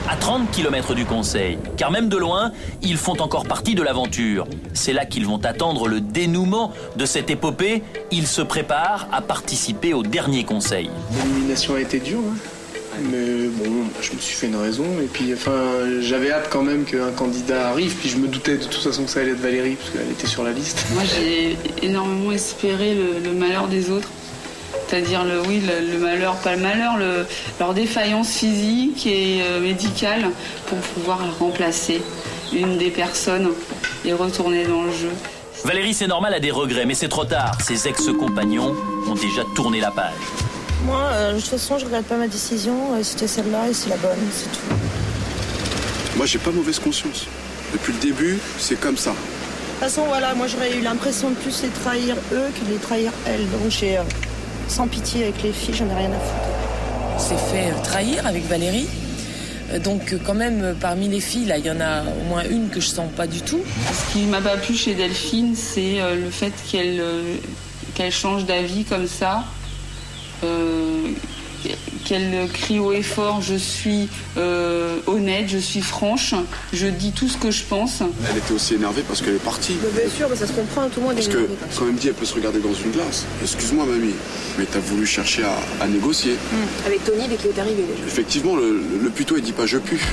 à 30 km du Conseil. Car même de loin, ils font encore partie de l'aventure. C'est là qu'ils vont attendre le dénouement de cette épopée. Ils se préparent à participer au dernier Conseil. L'élimination a été dure, hein. Mais bon, je me suis fait une raison. Et puis, j'avais hâte quand même qu'un candidat arrive. Puis je me doutais de toute façon que ça allait être Valérie, parce qu'elle était sur la liste. Moi, j'ai énormément espéré le malheur des autres. C'est-à-dire le malheur, pas le malheur, leur défaillance physique et médicale pour pouvoir remplacer une des personnes et retourner dans le jeu. Valérie, c'est normal, a des regrets, mais c'est trop tard. Ses ex-compagnons ont déjà tourné la page. Moi, de toute façon, je regrette pas ma décision. C'était celle-là et c'est la bonne, c'est tout. Moi, j'ai pas mauvaise conscience. Depuis le début, c'est comme ça. De toute façon, voilà, moi j'aurais eu l'impression de plus les trahir eux que de les trahir elles. Donc j'ai sans pitié avec les filles, j'en ai rien à foutre. On s'est fait trahir avec Valérie. Donc quand même, parmi les filles, là, il y en a au moins une que je sens pas du tout. Ce qui m'a pas plu chez Delphine, c'est le fait qu'elle change d'avis comme ça. Qu'elle crie haut et fort, je suis honnête, je suis franche, je dis tout ce que je pense. Elle était aussi énervée parce qu'elle est partie. Mais bien sûr, mais ça se comprend, tout le monde est énervé. Parce que quand même dit, elle peut se regarder dans une glace. Excuse-moi mamie, mais t'as voulu chercher à négocier. Avec Tony dès qu'il est arrivé déjà. Effectivement, le puto il dit pas je pue.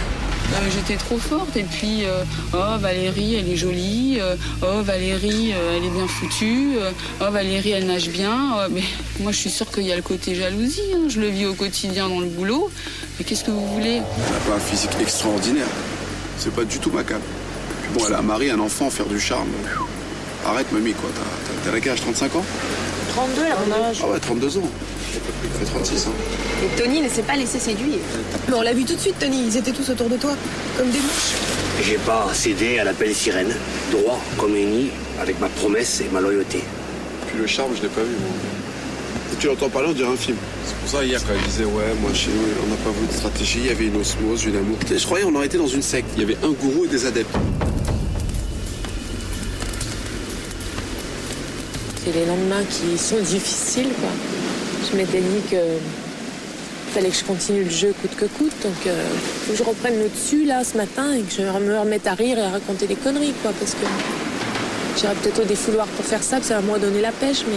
J'étais trop forte et puis oh Valérie elle est jolie, oh Valérie elle est bien foutue, oh Valérie elle nage bien, mais moi je suis sûre qu'il y a le côté jalousie, hein. Je le vis au quotidien dans le boulot, mais qu'est-ce que vous voulez? Elle n'a pas un physique extraordinaire, c'est pas du tout ma cam. Puis bon, elle a un mari, un enfant, faire du charme. Arrête mamie quoi, t'as la cage, 35 ans? 32 là, mon âge. Ah ouais, 32 ans. Il fait 36 hein. Et Tony ne s'est pas laissé séduire. Mais on l'a vu tout de suite, Tony, ils étaient tous autour de toi, comme des mouches. J'ai pas cédé à l'appel sirène, droit comme uni, avec ma promesse et ma loyauté. Puis le charme, je l'ai pas vu moi. Et tu l'entends parler, on dirait un film. C'est pour ça hier quand elle disait ouais, moi chez nous, on n'a pas voulu de stratégie, il y avait une osmose, une amour. Je croyais qu'on aurait été dans une secte, il y avait un gourou et des adeptes. C'est les lendemains qui sont difficiles, quoi. Je m'étais dit que fallait que je continue le jeu coûte que coûte, donc faut que je reprenne le dessus là ce matin et que je me remette à rire et à raconter des conneries, quoi, parce que j'irai peut-être au défouloir pour faire ça, ça va moi donner la pêche, mais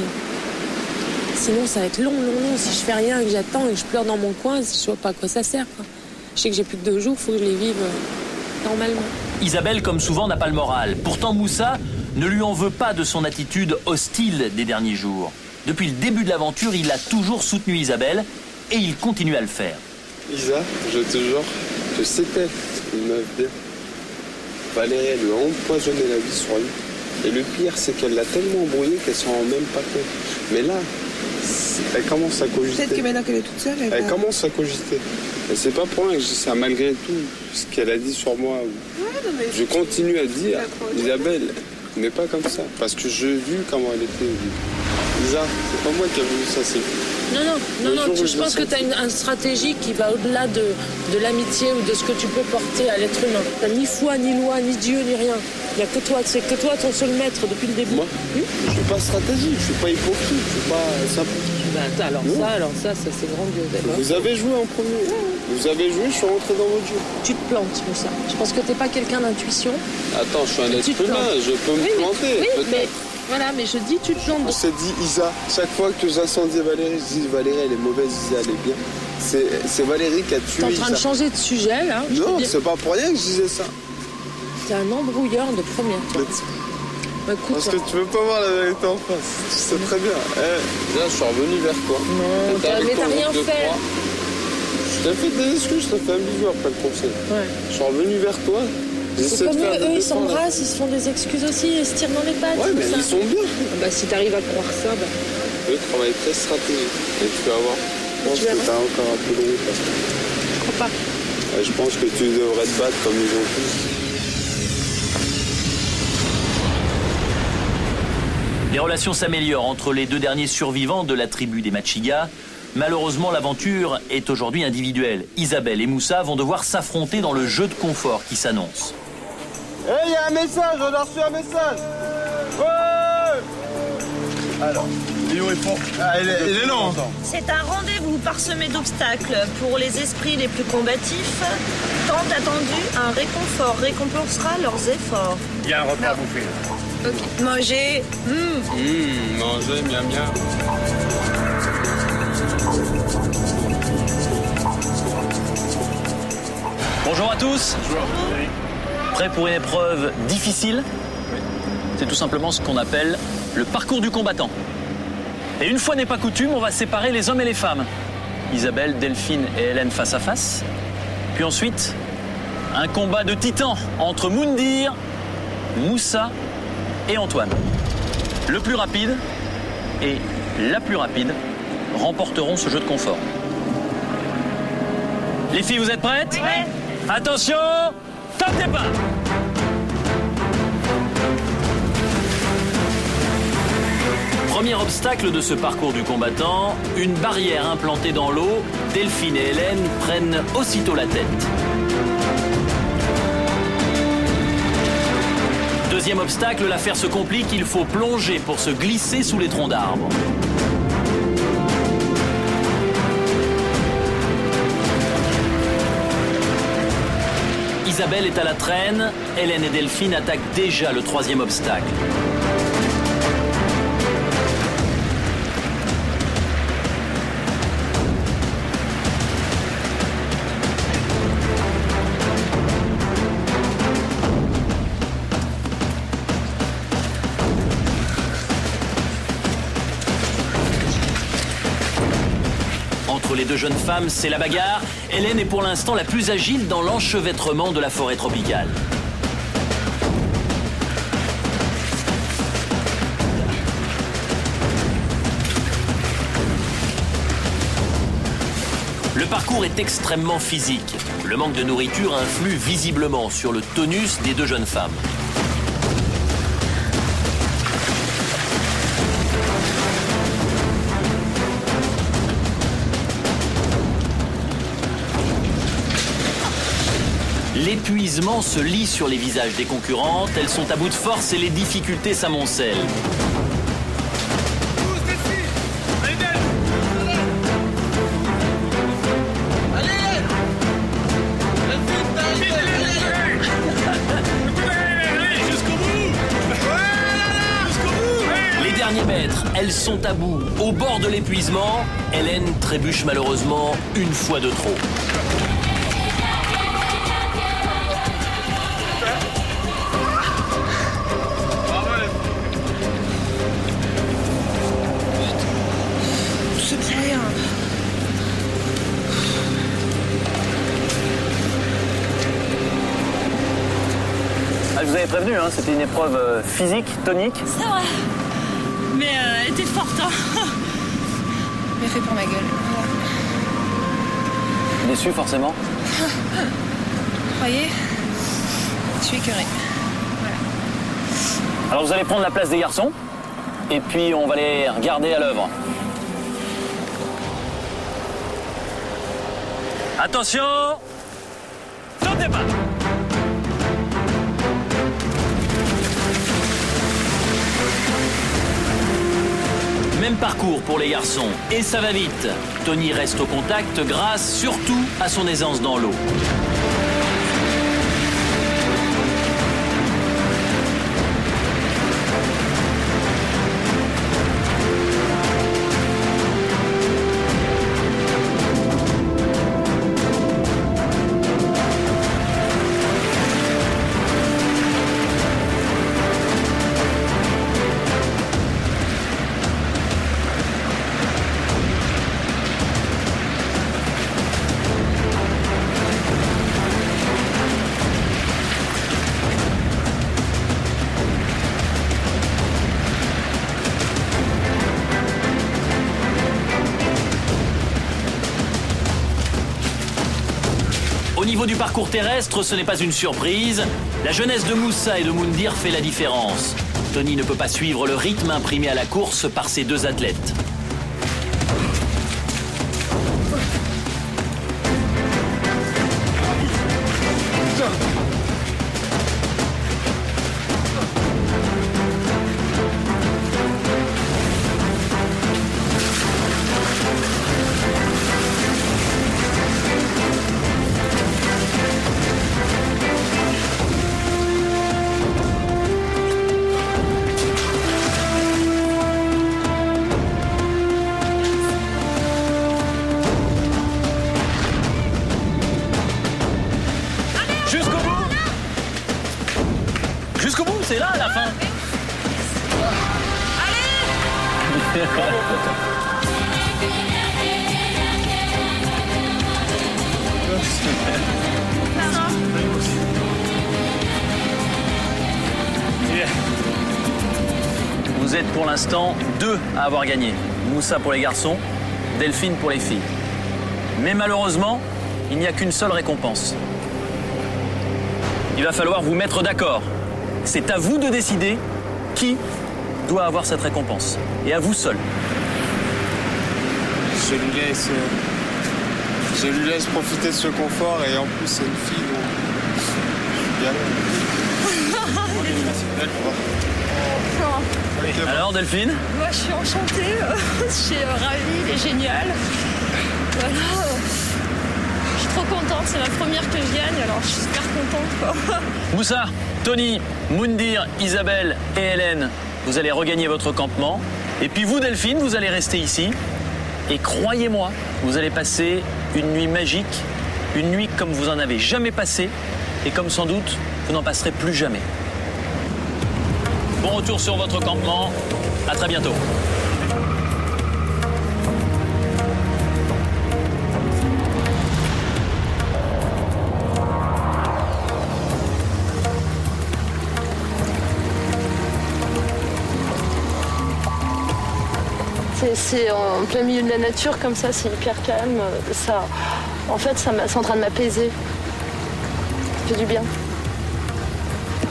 sinon ça va être long. Si je fais rien et que j'attends et que je pleure dans mon coin, je vois pas à quoi ça sert, quoi. Je sais que j'ai plus que 2 jours, faut que je les vive normalement. Isabelle, comme souvent, n'a pas le moral. Pourtant, Moussa ne lui en veut pas de son attitude hostile des derniers jours. Depuis le début de l'aventure, il a toujours soutenu Isabelle et il continue à le faire. Isa, je te jure que c'était une meuf bien. Valérie, elle lui a empoisonné la vie sur lui. Et le pire, c'est qu'elle l'a tellement embrouillé qu'elle s'en rend même pas compte. Mais là, elle commence à cogiter. Peut-être que maintenant qu'elle est toute seule, elle commence à cogiter. Et c'est pas pour rien que je dis ça, malgré tout ce qu'elle a dit sur moi. Je continue à dire, Isabelle, mais pas comme ça. Parce que j'ai vu comment elle était. Isa, c'est pas moi qui ai voulu ça, c'est... Non, je pense que tu as une stratégie qui va au-delà de l'amitié ou de ce que tu peux porter à l'être humain. T'as ni foi, ni loi, ni Dieu, ni rien. Il n'y a que toi, c'est que toi ton seul maître depuis le début. Moi, je suis pas stratégique, je suis pas hypocrite, je suis pas simple. Alors ça, c'est grandiose. Vous avez joué en premier. Vous avez joué, je suis rentré dans votre jeu. Tu te plantes, Moussa. Je pense que t'es pas quelqu'un d'intuition. Attends, je suis un être humain, je peux me planter. Oui, mais voilà, mais je dis, tu te plantes. On s'est dit, Isa, chaque fois que j'incendiais Valérie, je dis, Valérie, elle est mauvaise, Isa, elle est bien. C'est Valérie qui a tué Isa. T'es en train de changer de sujet, là. Non, c'est pas pour rien que je disais ça. T'es un embrouilleur de première classe. Écoute, parce que tu veux pas voir la vérité en face. Tu sais très bien. Là, je suis revenu vers toi. Non, mais t'as rien fait. Je t'ai fait des excuses, je t'ai fait un bisou après le conseil. Ouais. Je suis revenu vers toi. C'est comme eux, ils s'embrassent, ils se font des excuses aussi et se tirent dans les pattes. Ouais, mais ils sont bien. Bah, si t'arrives à croire ça, bah... Eux travaillent très stratégique. Et tu vas voir. Je pense que t'as encore un peu de route. Je crois pas. Ouais, je pense que tu devrais te battre comme ils ont tous. Les relations s'améliorent entre les 2 derniers survivants de la tribu des Machiga. Malheureusement, l'aventure est aujourd'hui individuelle. Isabelle et Moussa vont devoir s'affronter dans le jeu de confort qui s'annonce. Hé, il y a un message, on a reçu un message. Ouais. Alors, Il est lent. C'est un rendez-vous parsemé d'obstacles pour les esprits les plus combatifs. Tant attendu, un réconfort récompensera leurs efforts. Il y a un repas à bouffer. Ok. Manger. Manger, miam miam. Bonjour à tous. Prêts pour une épreuve difficile? C'est tout simplement ce qu'on appelle le parcours du combattant. Et une fois n'est pas coutume, on va séparer les hommes et les femmes. Isabelle, Delphine et Hélène face à face. Puis ensuite, un combat de titans entre Moundir, Moussa et Antoine. Le plus rapide et la plus rapide remporteront ce jeu de confort. Les filles, vous êtes prêtes? Ouais. Attention, top départ! Premier obstacle de ce parcours du combattant, une barrière implantée dans l'eau. Delphine et Hélène prennent aussitôt la tête. Deuxième obstacle, l'affaire se complique, il faut plonger pour se glisser sous les troncs d'arbres. Isabelle est à la traîne, Hélène et Delphine attaquent déjà le troisième obstacle. Entre les deux jeunes femmes, c'est la bagarre. Hélène est pour l'instant la plus agile dans l'enchevêtrement de la forêt tropicale. Le parcours est extrêmement physique. Le manque de nourriture influe visiblement sur le tonus des deux jeunes femmes. L'épuisement se lit sur les visages des concurrentes. Elles sont à bout de force et les difficultés s'amoncellent. Les derniers mètres, elles sont à bout, au bord de l'épuisement. Hélène trébuche malheureusement une fois de trop. Je vous avais prévenu, hein, c'était une épreuve physique, tonique. C'est vrai. Mais elle était forte. Hein. Mais fait pour ma gueule. Déçu forcément. Vous croyez? Je suis écœurée. Voilà. Alors vous allez prendre la place des garçons. Et puis on va les regarder à l'œuvre. Attention! Top départ! Même parcours pour les garçons, et ça va vite. Tony reste au contact grâce surtout à son aisance dans l'eau. Au niveau du parcours terrestre, ce n'est pas une surprise. La jeunesse de Moussa et de Moundir fait la différence. Tony ne peut pas suivre le rythme imprimé à la course par ces deux athlètes. c'est là à la fin. Allez. Vous êtes pour l'instant 2 à avoir gagné. Moussa pour les garçons, Delphine pour les filles. Mais malheureusement, il n'y a qu'une seule récompense. Il va falloir vous mettre d'accord. C'est à vous de décider qui doit avoir cette récompense. Et à vous seul. Je lui laisse profiter de ce confort et en plus c'est une fille. Donc... Je suis bien. Alors Delphine? Moi je suis enchantée, je suis ravie, il est génial. Voilà. Je suis trop contente, c'est la première que je gagne, alors je suis super contente quoi. Moussa, Tony, Moundir, Isabelle et Hélène, vous allez regagner votre campement. Et puis vous Delphine, vous allez rester ici. Et croyez-moi, vous allez passer une nuit magique, une nuit comme vous en avez jamais passé et comme sans doute vous n'en passerez plus jamais. Bon retour sur votre campement, à très bientôt. C'est en plein milieu de la nature, comme ça, c'est hyper calme. Ça, en fait, c'est en train de m'apaiser. Ça fait du bien.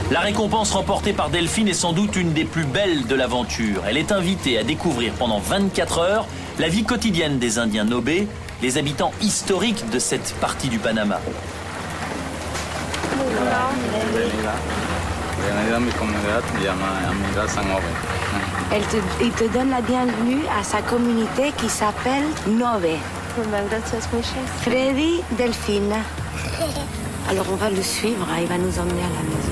La récompense remportée par Delphine est sans doute une des plus belles de l'aventure. Elle est invitée à découvrir pendant 24 heures la vie quotidienne des Indiens Nobé, les habitants historiques de cette partie du Panama. Il te donne la bienvenue à sa communauté qui s'appelle Nove. Freddy Delphine. Alors on va le suivre, il va nous emmener à la maison.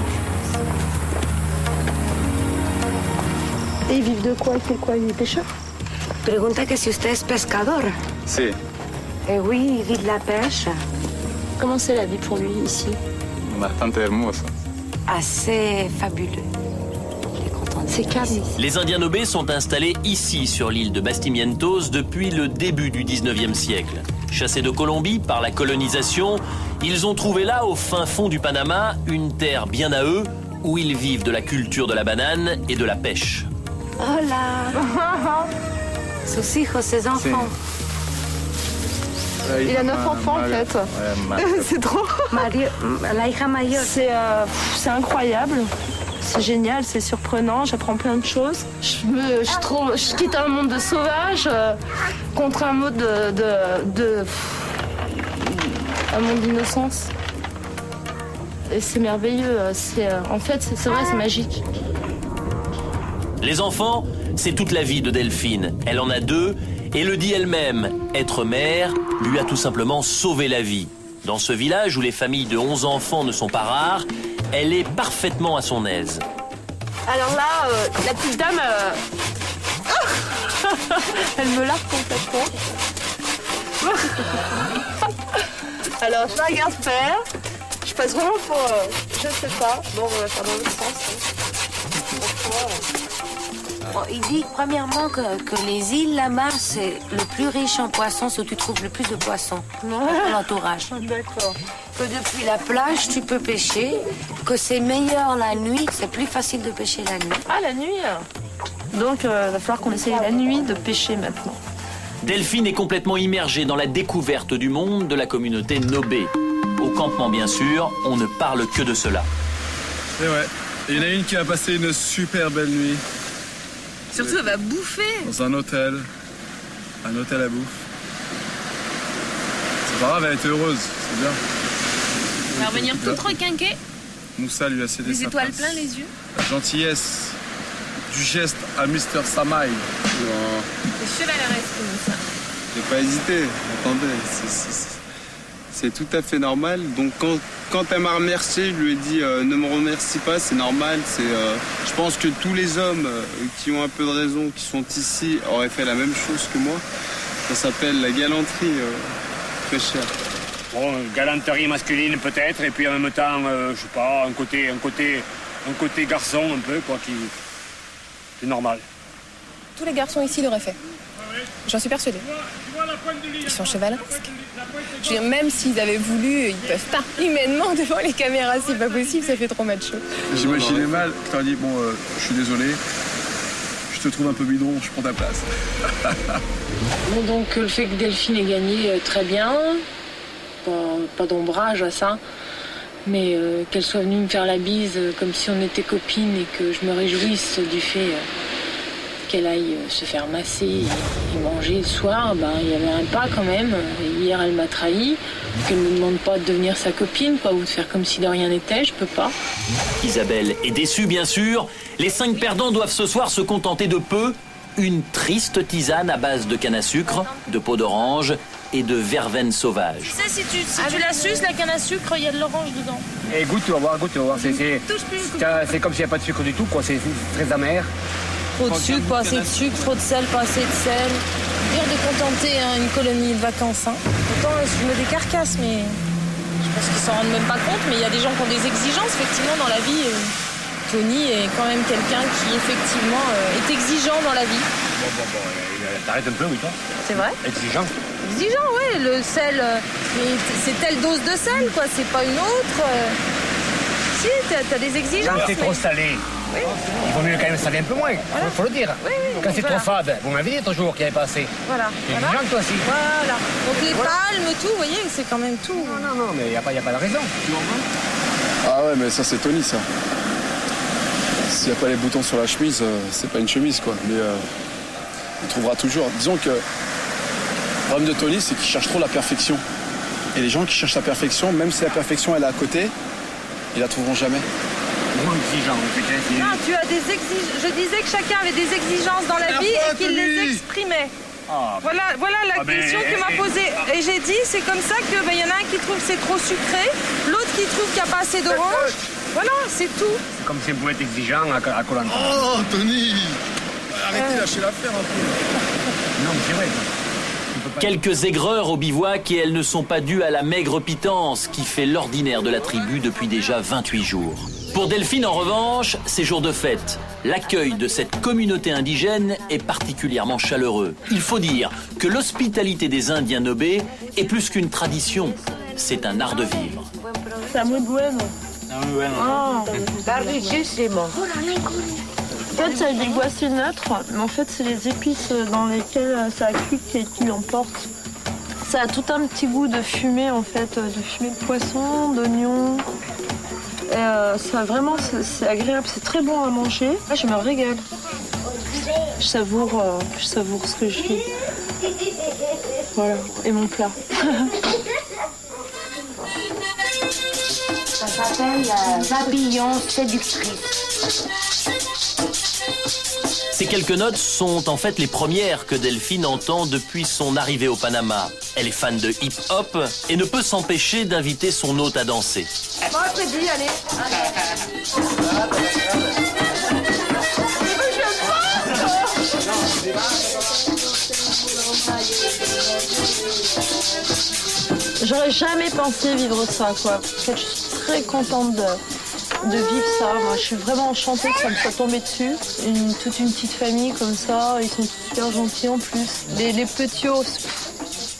Et ils vivent de quoi? Il fait quoi? Il est pêcheur? Pregunta que si usted es pescador. Si. Eh oui, il vit de la pêche. Comment c'est la vie pour lui ici? Bastante hermoso. Assez fabuleux. C'est calme. Les Indiens Nobé sont installés ici, sur l'île de Bastimientos, depuis le début du 19e siècle. Chassés de Colombie par la colonisation, ils ont trouvé là, au fin fond du Panama, une terre bien à eux, où ils vivent de la culture de la banane et de la pêche. Hola. Sus hijos, ses enfants. Il a 9 enfants en fait. C'est trop. La hija mayor. C'est incroyable. C'est génial, c'est surprenant, j'apprends plein de choses. Je quitte un monde de sauvage contre un monde un monde d'innocence. Et c'est merveilleux. En fait, c'est vrai, c'est magique. Les enfants, c'est toute la vie de Delphine. Elle en a 2 et le dit elle-même. Être mère lui a tout simplement sauvé la vie. Dans ce village où les familles de 11 enfants ne sont pas rares, elle est parfaitement à son aise. Alors là, la petite dame, elle me largue complètement. Alors je la regarde faire. Je passe vraiment pour, je sais pas. Bon, on va faire dans l'autre sens. Bon, il dit premièrement que les îles, la mer, c'est le plus riche en poissons, c'est où tu trouves le plus de poissons dans l'entourage. D'accord. Que depuis la plage, tu peux pêcher, que c'est meilleur la nuit, c'est plus facile de pêcher la nuit. Ah, la nuit. Donc, il va falloir qu'on essaye la nuit de pêcher maintenant. Delphine est complètement immergée dans la découverte du monde de la communauté Nobé. Au campement, bien sûr, on ne parle que de cela. Et ouais, il y en a une qui a passé une super belle nuit. Surtout, elle va bouffer. Dans un hôtel à bouffe. C'est pas grave, elle était heureuse, c'est bien. Elle va revenir toute requinquée. Moussa lui a cédé Les sa étoiles place. plein les yeux. La gentillesse du geste à Mr. Samaï. C'est chevaleresque, ça. J'ai pas hésité, attendez, c'est tout à fait normal. Donc quand elle m'a remercié, je lui ai dit ne me remercie pas, c'est normal. Je pense que tous les hommes qui ont un peu de raison, qui sont ici, auraient fait la même chose que moi. Ça s'appelle la galanterie, très cher. Bon, galanterie masculine peut-être, et puis en même temps, je sais pas, un côté un côté garçon un peu, quoi, qui est normal. Tous les garçons ici l'auraient fait. J'en suis persuadée. Ils sont chevaleresques. Je veux dire, même s'ils avaient voulu, ils peuvent pas. Humainement, devant les caméras, c'est pas possible, ça fait trop macho. J'imaginais mal, tu as dit, bon, je suis désolé, je te trouve un peu bidon, je prends ta place. Bon, donc le fait que Delphine ait gagné, très bien. Pas d'ombrage à ça. Mais qu'elle soit venue me faire la bise comme si on était copines et que je me réjouisse du fait qu'elle aille se faire masser et manger le soir, il y avait un pas quand même. Hier, elle m'a trahi. Qu'elle ne me demande pas de devenir sa copine, ou de faire comme si de rien n'était, je peux pas. Isabelle est déçue, bien sûr. Les 5 perdants doivent ce soir se contenter de peu. Une triste tisane à base de canne à sucre, de peau d'orange et de verveine sauvage. Tu sais, si tu la suces, la canne à sucre, il y a de l'orange dedans. Et goûte, tu vas voir. C'est comme s'il n'y a pas de sucre du tout, quoi. C'est très amer. Trop de sucre, pas assez de sucre, trop de sel, pas assez de sel. Dur de contenter une colonie de vacances. Pourtant, je me décarcasse, mais je pense qu'ils s'en rendent même pas compte. Mais il y a des gens qui ont des exigences, effectivement, dans la vie. Tony est quand même quelqu'un qui, effectivement, est exigeant dans la vie. T'arrêtes un peu, oui, toi. C'est vrai ? Exigeant. Exigeant, oui. Le sel, mais c'est telle dose de sel, quoi. C'est pas une autre. Si, t'as des exigences. Quand c'est trop salé. Oui. Il vaut mieux quand même saler un peu moins, voilà. Faut le dire. Oui, quand c'est trop fade, vous m'avez dit toujours qu'il n'y avait pas assez. Voilà. C'est exigeant, toi aussi. Voilà. Donc les palmes, tout, vous voyez, c'est quand même tout. Non, mais il n'y a pas de raison. Ah ouais, mais ça c'est Tony, ça. S'il n'y a pas les boutons sur la chemise, c'est pas une chemise, quoi. Mais il trouvera toujours. Disons que le problème de Tony, c'est qu'il cherche trop la perfection. Et les gens qui cherchent la perfection, même si la perfection elle est à côté, ils la trouveront jamais. Non, tu as des exigences. Je disais que chacun avait des exigences dans la vie et qu'il les exprimait. Voilà la question que m'a posée. Et j'ai dit, c'est comme ça que y en a un qui trouve que c'est trop sucré, l'autre qui trouve qu'il n'y a pas assez d'orange. Voilà, c'est tout. C'est comme si on pouvait être exigeant à Koh-Lanta. Oh, Tony, arrêtez de lâcher l'affaire un peu. Non, mais c'est vrai. Quelques aigreurs au bivouac et elles ne sont pas dues à la maigre pitance qui fait l'ordinaire de la tribu depuis déjà 28 jours. Pour Delphine, en revanche, c'est jour de fête. L'accueil de cette communauté indigène est particulièrement chaleureux. Il faut dire que l'hospitalité des Indiens Nobé est plus qu'une tradition. C'est un art de vivre. C'est muy bueno. Tardissimo. En fait, c'est des goissiers neutres, mais en fait, c'est les épices dans lesquelles ça a cuit qui l'emportent. Ça a tout un petit goût de fumée, en fait, de fumée de poisson, d'oignon. Ça vraiment, c'est agréable, c'est très bon à manger. Là, je me régale. Je savoure ce que je fais. Voilà, et mon plat. Ça s'appelle Babillon séductrice. Ces quelques notes sont en fait les premières que Delphine entend depuis son arrivée au Panama. Elle est fan de hip-hop et ne peut s'empêcher d'inviter son hôte à danser. Bon, Freddy, allez. J'aurais jamais pensé vivre ça, quoi. En fait, je suis très contente de vivre ça. Moi, je suis vraiment enchantée que ça me soit tombé dessus. Toute une petite famille comme ça, ils sont tous super gentils en plus. Les petits os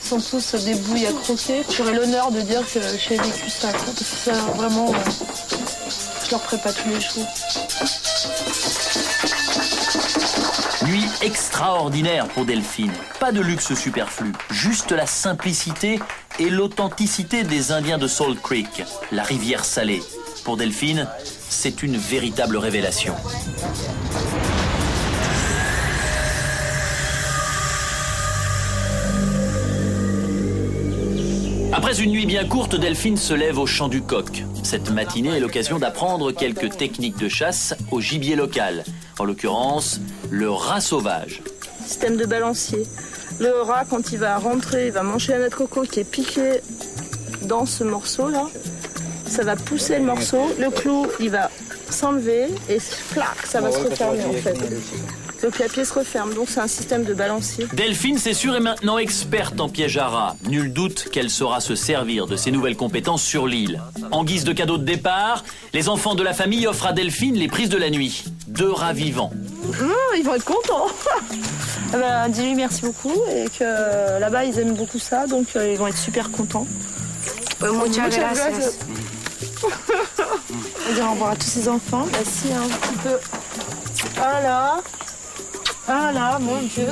sont tous des bouilles à croquer. J'aurais l'honneur de dire que j'ai vécu ça, quoi. Parce que ça, vraiment, je leur ferai pas tous les jours. Nuit extraordinaire pour Delphine. Pas de luxe superflu, juste la simplicité et l'authenticité des Indiens de Salt Creek, la rivière salée. Pour Delphine, c'est une véritable révélation. Après une nuit bien courte, Delphine se lève au chant du coq. Cette matinée est l'occasion d'apprendre quelques techniques de chasse au gibier local. En l'occurrence, le rat sauvage. Système de balancier. Le rat, quand il va rentrer, il va manger la noix de coco qui est piquée dans ce morceau-là. Ça va pousser le morceau. Le clou, il va s'enlever et clac, ça va se refermer en fait. Donc la pièce referme, donc c'est un système de balancier. Delphine, c'est sûr, est maintenant experte en piège à rats. Nul doute qu'elle saura se servir de ses nouvelles compétences sur l'île. En guise de cadeau de départ, les enfants de la famille offrent à Delphine les prises de la nuit. 2 rats vivants. Ils vont être contents. Dis-lui merci beaucoup et que là-bas ils aiment beaucoup ça, donc ils vont être super contents. Muchas gracias. On va dire au revoir à tous ces enfants. Assis un petit peu. Voilà. Voilà, mon Dieu.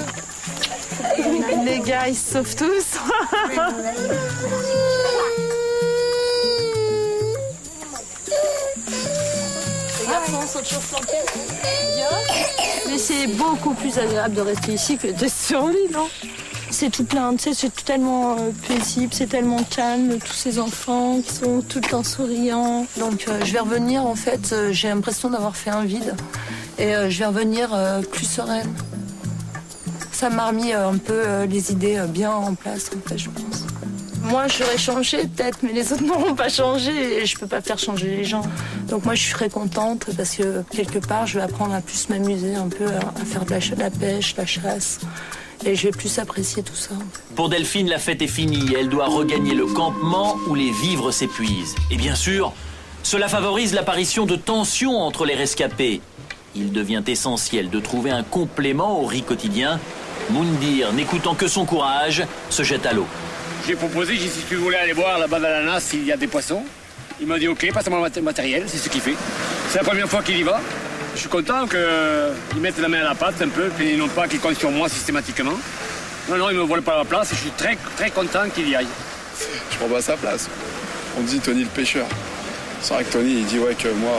Les gars, ils se sauvent tous. Les garçons sont toujours flanqués. Mais c'est beaucoup plus agréable de rester ici que d'être sur l'île, non? C'est tout plein, tu sais, c'est tellement paisible, c'est tellement calme, tous ces enfants qui sont tout le temps souriants. Donc je vais revenir, en fait, j'ai l'impression d'avoir fait un vide. Et je vais revenir plus sereine. Ça m'a remis un peu les idées bien en place, en fait, je pense. Moi, j'aurais changé peut-être, mais les autres n'auront pas changé et je peux pas faire changer les gens. Donc moi, je suis très contente parce que quelque part, je vais apprendre à plus m'amuser un peu, à faire de la pêche, la chasse. Et je vais plus apprécier tout ça. Pour Delphine, la fête est finie. Elle doit regagner le campement où les vivres s'épuisent. Et bien sûr, cela favorise l'apparition de tensions entre les rescapés. Il devient essentiel de trouver un complément au riz quotidien. Moundir, n'écoutant que son courage, se jette à l'eau. J'ai proposé, j'ai dit, si tu voulais aller voir là-bas dans la nasse s'il y a des poissons. Il m'a dit ok, passe-moi le matériel, c'est ce qu'il fait. C'est la première fois qu'il y va. Je suis content qu'ils mettent la main à la pâte un peu, puis non pas qu'ils comptent sur moi systématiquement. Non, ils me volent pas la place et je suis très, très content qu'il y aille. Je prends pas sa place. On dit Tony le pêcheur. C'est vrai que Tony, il dit ouais que moi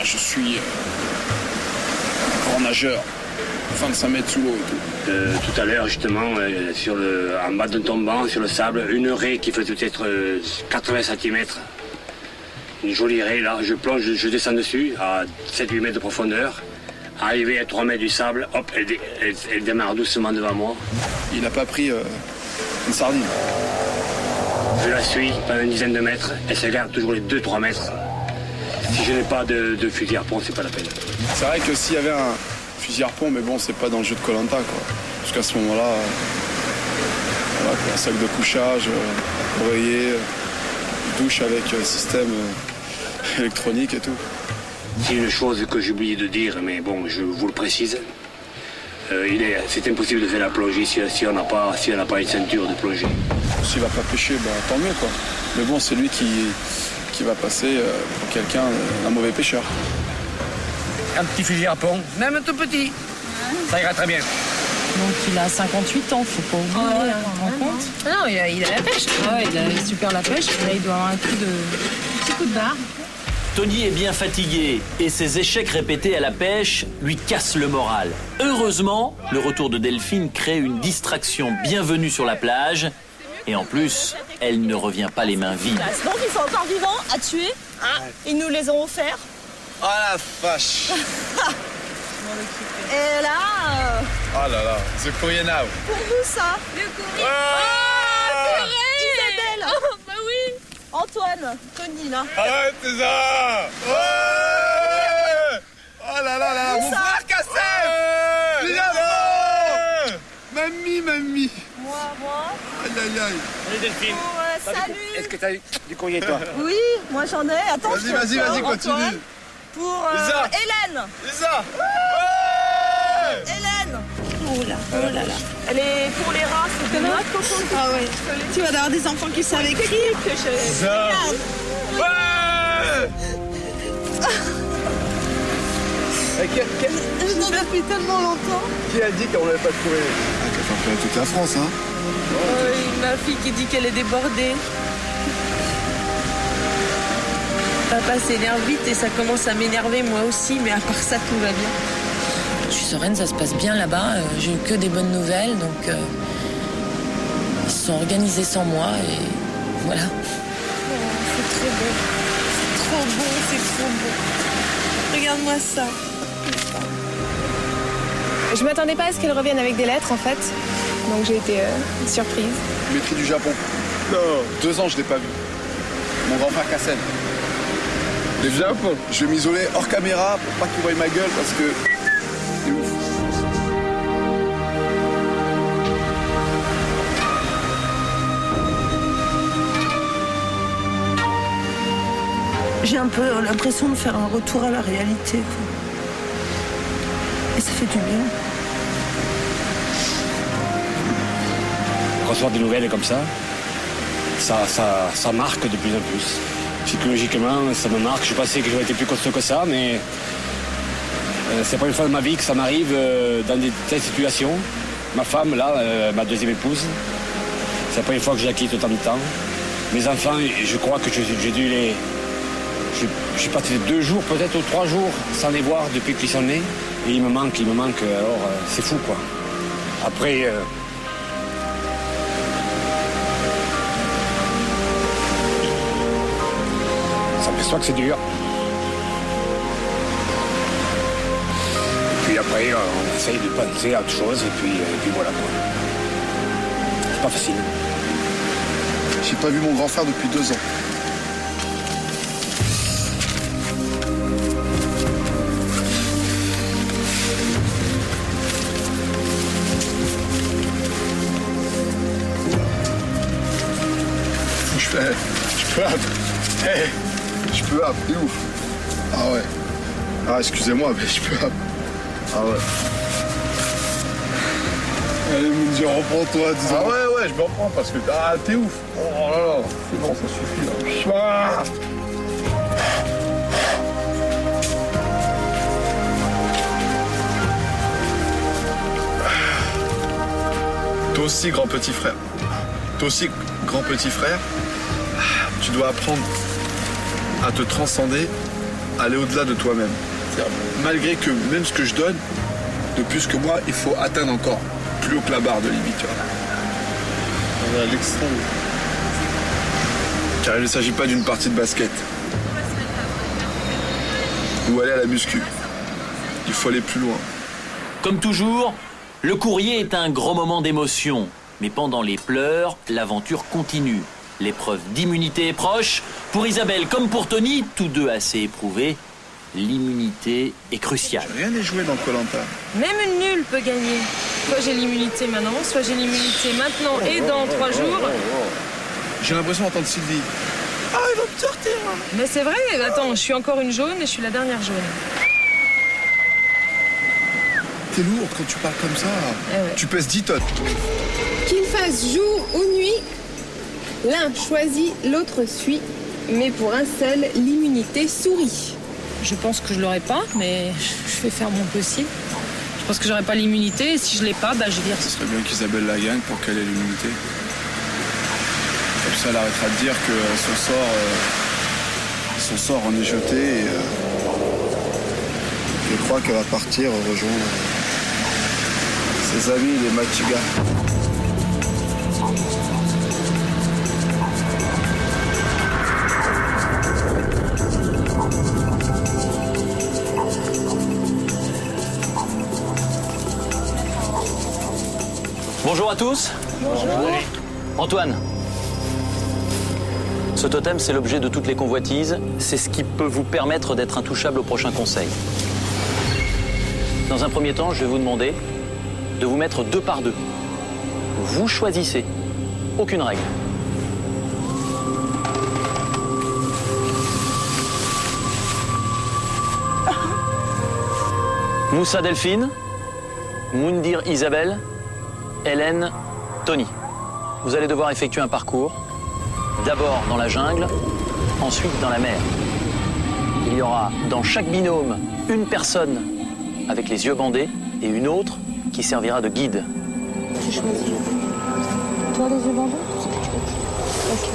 je suis grand nageur, 25 mètres sous l'eau et tout. Tout à l'heure, justement, en bas d'un tombant, sur le sable, une raie qui fait peut-être 80 cm. Une jolie raie, là, je plonge, je descends dessus à 7-8 mètres de profondeur. Arrivé à 3 mètres du sable, hop, elle démarre doucement devant moi. Il n'a pas pris une sardine. Je la suis pendant une dizaine de mètres, elle se garde toujours les 2-3 mètres. Si je n'ai pas de fusil harpon, c'est pas la peine. C'est vrai que s'il y avait un fusil harpon, mais bon, c'est pas dans le jeu de Koh-Lanta, quoi. Parce qu'à ce moment-là, voilà, un sac de couchage, oreiller, douche avec système électronique et tout. C'est une chose que j'ai oublié de dire, mais bon, je vous le précise. C'est impossible de faire la plongée si on n'a pas une ceinture de plongée. S'il va pas pêcher, tant mieux, quoi. Mais bon, c'est lui qui va passer pour quelqu'un, un mauvais pêcheur. Un petit fusil harpon, même tout petit. Ça ira très bien. Donc il a 58 ans, faut pas oublier, on rend compte. Non, il a la pêche. Ouais, il a super la pêche, mais là il doit avoir un petit coup de barre. Tony est bien fatigué et ses échecs répétés à la pêche lui cassent le moral. Heureusement, le retour de Delphine crée une distraction bienvenue sur la plage. Et en plus, elle ne revient pas les mains vides. Donc ils sont encore vivants à tuer. Ils nous les ont offerts. Oh la vache. Et là... Oh là là, the courrier now. Pour vous ça. Le courrier. Isabelle. Oh, bah oui. Antoine, Tony là. Arrête, c'est ça. Ouais. Oh là là là, mon frère Cassel. Mamie. Moi. Aïe. Salut Delphine. Salut. Est-ce que tu as du courrier toi? Oui, moi j'en ai. Attends, vas-y, continue. Pour Lisa. Hélène. Lisa. Hélène. Oh là là. Elle est pour les rats, c'est que moi. Ah ouais. Tu vas avoir des enfants qui savent écrire. Regarde. Ouais. Je t'en ai depuis tellement longtemps. Qui a dit qu'on l'avait pas trouvé? Qu'elle fait un peu toute la France, hein. Ma fille qui dit qu'elle est débordée. Papa s'énerve vite et ça commence à m'énerver moi aussi, mais à part ça, tout va bien. Je suis sereine, ça se passe bien là-bas. J'ai eu que des bonnes nouvelles, donc ils se sont organisés sans moi et voilà. C'est trop beau. C'est trop beau. Regarde-moi ça. Je m'attendais pas à ce qu'elle revienne avec des lettres en fait, donc j'ai été surprise. Maîtrise du Japon. Non. 2 ans, je l'ai pas vu. Mon grand-frère Cassel. Du Japon. Je vais m'isoler hors caméra pour pas qu'il voie ma gueule parce que C'est ouf. J'ai un peu l'impression de faire un retour à la réalité, quoi. Et ça fait du bien. Recevoir des nouvelles comme ça, ça marque de plus en plus. Psychologiquement, ça me marque. Je pensais que j'aurais été plus costaud que ça, mais c'est la première fois de ma vie que ça m'arrive dans des telles situations. Ma femme, là, ma deuxième épouse, c'est la première fois que je la quitte autant de temps. Mes enfants, je crois que j'ai dû les... Je suis parti 2 jours, peut-être, ou 3 jours sans les voir depuis qu'ils sont nés. Et il me manque, alors c'est fou, quoi. Après... ça m'aperçoit que c'est dur. Et puis après, on essaye de penser à autre chose, et puis voilà, quoi. C'est pas facile. J'ai pas vu mon grand frère depuis 2 ans. Je peux appeler, c'est ouf. Ah ouais. Ah, excusez-moi, mais je peux appeler. Ah ouais. Allez, Moundir, reprends-toi. Ah ouais, je me reprends parce que t'es ouf. Oh là là, c'est bon, ça suffit là. Toi aussi, grand petit frère. Toi aussi, grand petit frère. Tu dois apprendre à te transcender, aller au-delà de toi-même. Malgré que même ce que je donne, de plus que moi, il faut atteindre encore plus haut que la barre de limite. On est à l'extrême. Car il ne s'agit pas d'une partie de basket. Ou aller à la muscu. Il faut aller plus loin. Comme toujours, le courrier est un grand moment d'émotion. Mais pendant les pleurs, l'aventure continue. L'épreuve d'immunité est proche. Pour Isabelle comme pour Tony, tous deux assez éprouvés, l'immunité est cruciale. Rien n'est joué dans Koh-Lanta. Même une nulle peut gagner. Soit j'ai l'immunité maintenant, soit j'ai l'immunité maintenant et dans 3 jours. J'ai l'impression d'entendre Sylvie. Ah, il va me sortir. Mais c'est vrai, attends, je suis encore une jaune et je suis la dernière jaune. T'es lourde quand tu parles comme ça. Ouais. Tu pèses 10 tonnes. Qu'il fasse jour ou nuit, l'un choisit, l'autre suit. Mais pour un seul, l'immunité sourit. Je pense que je l'aurai pas, mais je vais faire mon possible. Je pense que j'aurai pas l'immunité, et si je l'ai pas, bah je vire. Ce serait bien qu'Isabelle la gagne pour qu'elle ait l'immunité. Comme ça, elle arrêtera de dire que son sort en est jeté et je crois qu'elle va partir rejoindre ses amis, les Machiga. Bonjour à tous. Bonjour. Antoine. Ce totem, c'est l'objet de toutes les convoitises. C'est ce qui peut vous permettre d'être intouchable au prochain conseil. Dans un premier temps, je vais vous demander de vous mettre 2 par 2. Vous choisissez. Aucune règle. Moussa Delphine, Moundir Isabelle, Hélène Tony. Vous allez devoir effectuer un parcours. D'abord dans la jungle, ensuite dans la mer. Il y aura dans chaque binôme une personne avec les yeux bandés et une autre qui servira de guide. Tu choisis. Toi, les yeux bandés? Ok.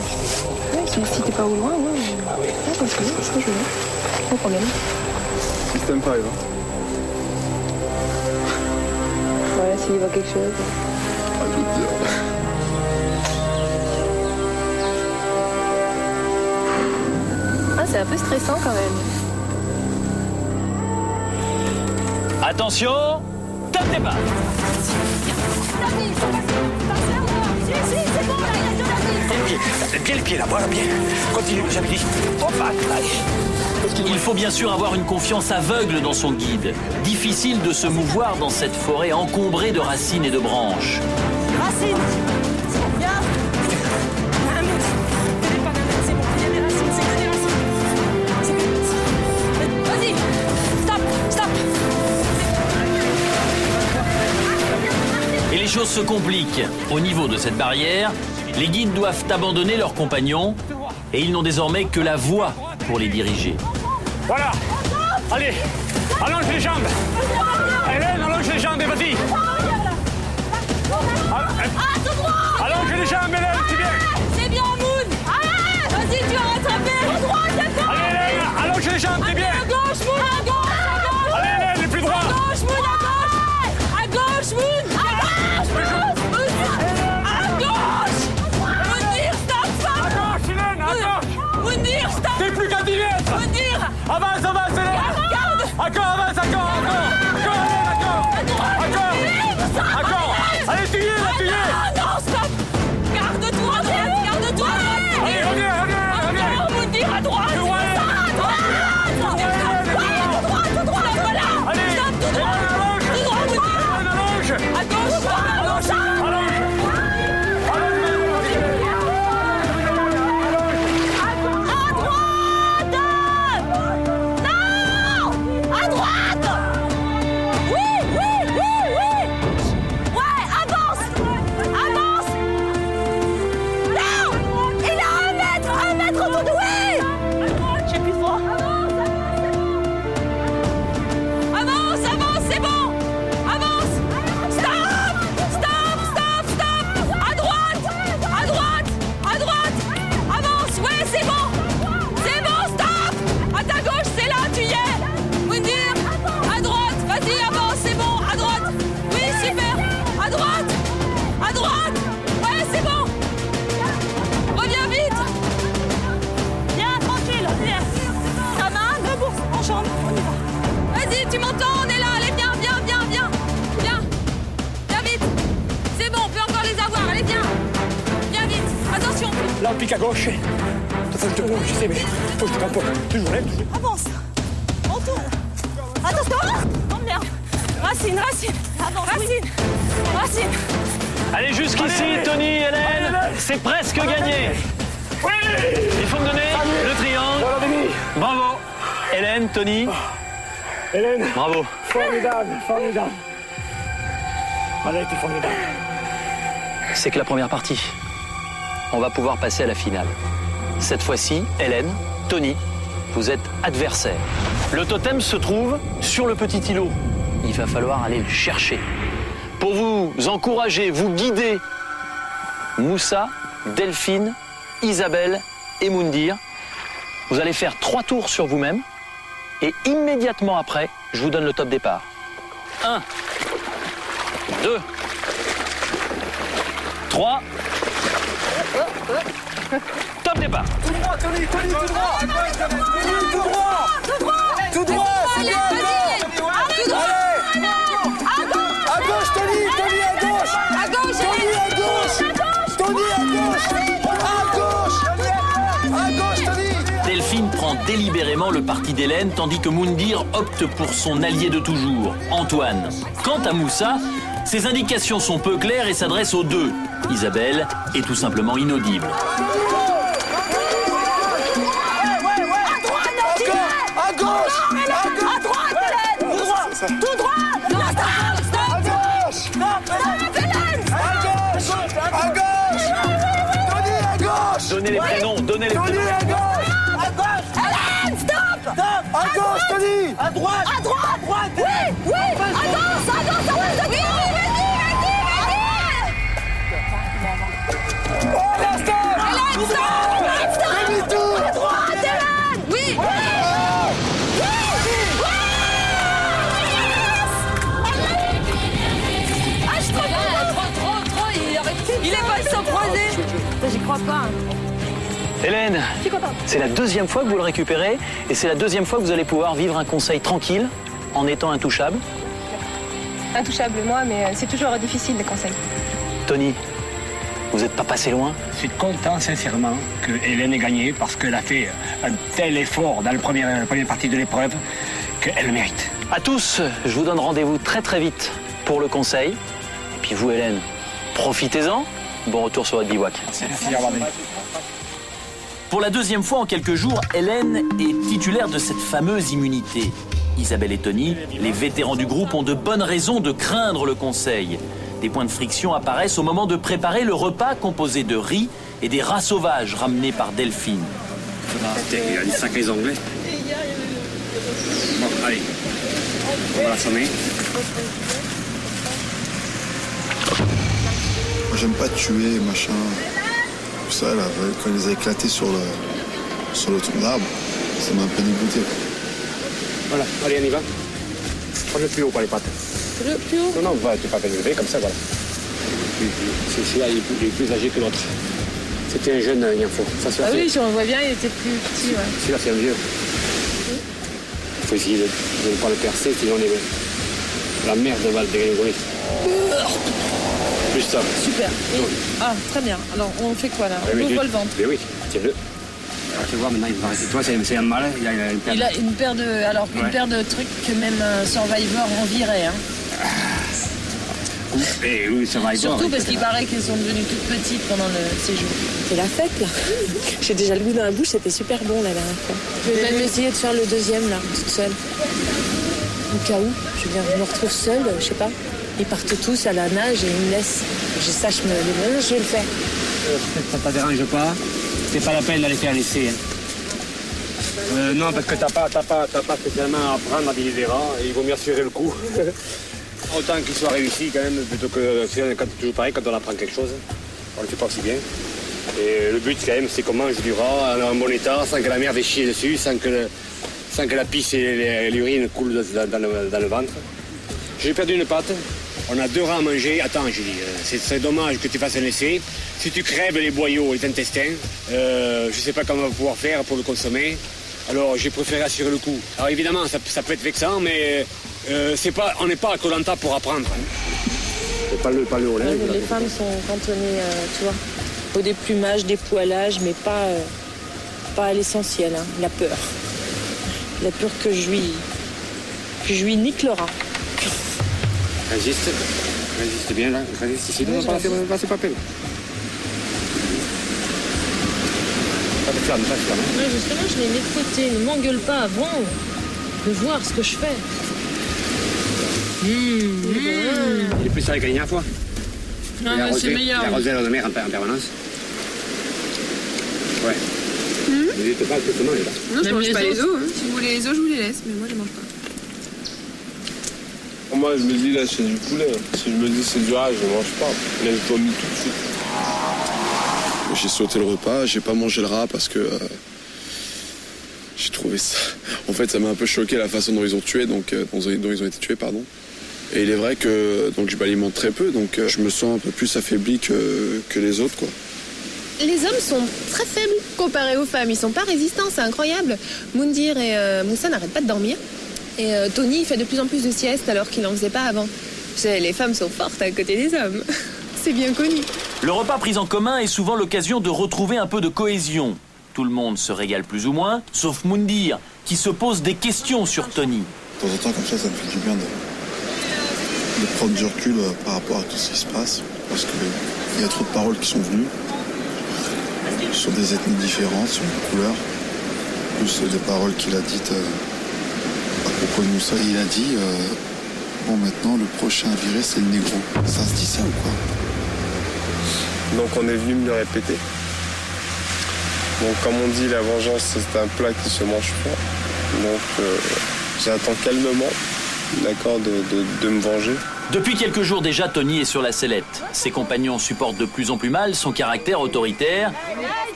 Ouais, si t'es pas au loin, ouais. Ah, ok, je vais. Pas de problème. Système pas, hein. Ouais, s'il voit quelque chose. Ah, je veux te dire. Ah, c'est un peu stressant quand même. Attention, top départ. Bien le pied là, voilà bien. Continue, j'avais dit. Hop, allez. Il faut bien sûr avoir une confiance aveugle dans son guide. Difficile de se mouvoir dans cette forêt encombrée de racines et de branches. Racine, viens. Vas-y, stop, stop. Et les choses se compliquent. Au niveau de cette barrière, les guides doivent abandonner leurs compagnons et ils n'ont désormais que la voix pour les diriger. Voilà. Allez, allonge les jambes. Hélène, allonge les jambes et vas-y. Allonge les jambes, Hélène, c'est bien. C'est bien, Moon. Vas-y, tu vas rattraper. À droite, d'accord. Allez, Hélène, allonge les jambes, c'est bien. À gauche, Moon, à gauche, à gauche. Allez, Hélène, les plus droits. À gauche, Moon, à gauche. À gauche, Moon. À gauche, Moon. À gauche. Mounir, stop, stop. À gauche, Hélène, à gauche. Mounir, stop. T'es plus qu'à 10 mètres. Mounir. Avance, avance, Hélène. Regarde. Encore, avance, encore, encore. Encore, Hélène, encore. Encore. Encore. Allez, tu y es, là, tu y es. Non, stop. Garde-toi, Hélène, garde-toi. Allez, reviens, reviens. Encore, Mounir, à droite. Plus loin, Hélène. À droite, tout droit, voilà. Allez, Stop, tout droit. allonge. Tout droit, Mounir. Allonge. À gauche, à gauche. Là, on pique à gauche. Je sais, mais faut que je te campe. Toujours là, toujours. Avance. On tourne. Attention. Oh merde. Racine, racine. Avance, racine. Racine. Allez jusqu'ici, Tony, Hélène. C'est presque gagné. Oui. Il faut me donner le triangle. Voilà, Denis. Bravo. Hélène, Tony. Hélène. Bravo. Formidable, formidable. Elle a été formidable. C'est que la première partie. On va pouvoir passer à la finale. Cette fois-ci, Hélène, Tony, vous êtes adversaires. Le totem se trouve sur le petit îlot. Il va falloir aller le chercher. Pour vous encourager, vous guider, Moussa, Delphine, Isabelle et Moundir, vous allez faire 3 tours sur vous-même et immédiatement après, je vous donne le top départ. 1, 2, 3. Top départ. Tout droit, Tony, Tony, tout droit. Tony, tout droit. Tout droit. Tout droit, c'est bien. Tout droit. À gauche, Tony, Tony à gauche. À gauche. Tony à gauche. Tony à gauche. À gauche. À gauche, Tony. Delphine prend délibérément le parti d'Hélène, tandis que Moundir opte pour son allié de toujours, Antoine. Quant à Moussa, ses indications sont peu claires et s'adressent aux deux. Isabelle est tout simplement inaudible. À gauche. À droite, Hélène. Tout droit. Non, stop. À gauche. Hélène. À gauche. Tony à gauche. Donnez les prénoms, donnez les Tony prénoms. à gauche. À gauche. Hélène, stop. À gauche, Tony. À droite. À droite. Oui, oui. À gauche, à gauche. Oui, Oh, là, stop. Hélène, stop. Demi-tour. À droite, Hélène. Oui. Ah, je crois trop. Il est pas sans croiser. J'y crois pas. Hélène, Je suis contente. c'est la 2e fois que vous le récupérez et c'est la 2e fois que vous allez pouvoir vivre un conseil tranquille en étant intouchable. Intouchable, moi, mais c'est toujours difficile les conseils. Tony, Vous n'êtes pas passé loin? Je suis content, sincèrement, que Hélène ait gagné parce qu'elle a fait un tel effort dans la première partie de l'épreuve qu'elle le mérite. À tous, je vous donne rendez-vous très très vite pour le conseil. Et puis vous, Hélène, profitez-en. Bon retour sur votre bivouac. Merci d'avoir venu. Pour la deuxième fois en quelques jours, Hélène est titulaire de cette fameuse immunité. Isabelle et Tony, les vétérans du groupe, ont de bonnes raisons de craindre le conseil. Des points de friction apparaissent au moment de préparer le repas composé de riz et des rats sauvages ramenés par Delphine. Il y a des sacrés Anglais. Bon, allez, on va l'assommer. Moi, j'aime pas tuer, machin. Tout ça, là, quand ils les a éclatés sur le tronc d'arbre, ça m'a un peu dégoûté. Voilà, allez, on y va. Prends le plus haut pour les pattes. Le plus haut? Non, tu peux pas lever comme ça, voilà. Celui-là, il est plus âgé que l'autre. C'était un jeune info. Ah oui, si on voit bien, il était plus petit, ouais. Celui-là, c'est un vieux. Il faut essayer de ne pas le percer, sinon la merde va le dégringoler. Plus ça. Super. Ah, très bien. Alors, on fait quoi, là? On ouvre le ventre? Oui, tiens-le. Tu vois, maintenant, il va rester. Toi, c'est un mâle. Il a une paire de... Alors, une paire de trucs que même un Survivor envierait, hein. Oui, Survivor. Surtout parce qu'il paraît qu'elles sont devenues toutes petites pendant le séjour. C'est la fête, là. J'ai déjà le goût dans la bouche, c'était super bon la dernière fois. Je vais même essayer de faire le deuxième, là, toute seule. Au cas où, je me retrouve seule, je sais pas. Ils partent tous à la nage et ils me laissent. Je sache me les je vais le faire. Ça te dérange pas? C'est pas la peine d'aller faire l'essai. Non, parce que t'as pas spécialement à apprendre à viser des rats et il vaut mieux assurer le coup. Autant qu'il soit réussi quand même, plutôt que quand toujours pareil, quand on apprend quelque chose, on le fait pas aussi bien. Et le but quand même, c'est qu'on mange du rat en bon état, sans que la merde ait chié dessus, sans que la pisse et l'urine coulent dans le ventre. J'ai perdu une patte. On a 2 rats à manger. Attends, j'ai dit, c'est dommage que tu fasses un essai. Si tu crèves les boyaux et les intestins, je sais pas comment on va pouvoir faire pour le consommer. Alors j'ai préféré assurer le coup. Alors évidemment, ça peut être vexant, mais on n'est pas à Koh-Lanta pour apprendre. C'est pas le haut, là. Les femmes sont cantonnées, tu vois, au déplumage, dépoilage, mais pas à l'essentiel, hein, la peur. La peur que je lui nique le rat. Résiste bien là, résiste ici, non, c'est pas peine. Pas de flamme. Ouais, justement, je les mets de côté, ne m'engueule pas avant de voir ce que je fais. Il est plus sale que la dernière fois. Non, mais c'est meilleur. Il a arrosé la mer en permanence. Ouais. N'hésitez pas à tout manger là. Non, je mange pas les os. Si vous voulez les os, je vous les laisse, mais moi je mange pas. Moi, je me dis, là, c'est du poulet. Si je me dis c'est du rat, je ne mange pas. Là, je vomis tout de suite. J'ai sauté le repas, j'ai pas mangé le rat parce que j'ai trouvé ça... En fait, ça m'a un peu choqué la façon dont ils ont tué, dont ils ont été tués, pardon. Et il est vrai que donc, je m'alimente très peu, donc je me sens un peu plus affaibli que les autres, quoi. Les hommes sont très faibles comparés aux femmes. Ils sont pas résistants, c'est incroyable. Moundir et Moussa n'arrêtent pas de dormir. Et Tony, il fait de plus en plus de siestes alors qu'il n'en faisait pas avant. Les femmes sont fortes à côté des hommes. C'est bien connu. Le repas pris en commun est souvent l'occasion de retrouver un peu de cohésion. Tout le monde se régale plus ou moins, sauf Moundir, qui se pose des questions sur Tony. De temps en temps, comme ça me fait du bien de prendre du recul par rapport à tout ce qui se passe. Parce qu'il y a trop de paroles qui sont venues sur des ethnies différentes, sur une couleur. Plus des paroles qu'il a dites à propos de Moussa. Il a dit, bon maintenant le prochain viré c'est le négro. Ça se dit ça ou quoi? Donc on est venu me le répéter. Donc comme on dit, la vengeance c'est un plat qui se mange froid. Donc j'attends calmement l'accord de me venger. Depuis quelques jours déjà, Tony est sur la sellette. Ses compagnons supportent de plus en plus mal son caractère autoritaire.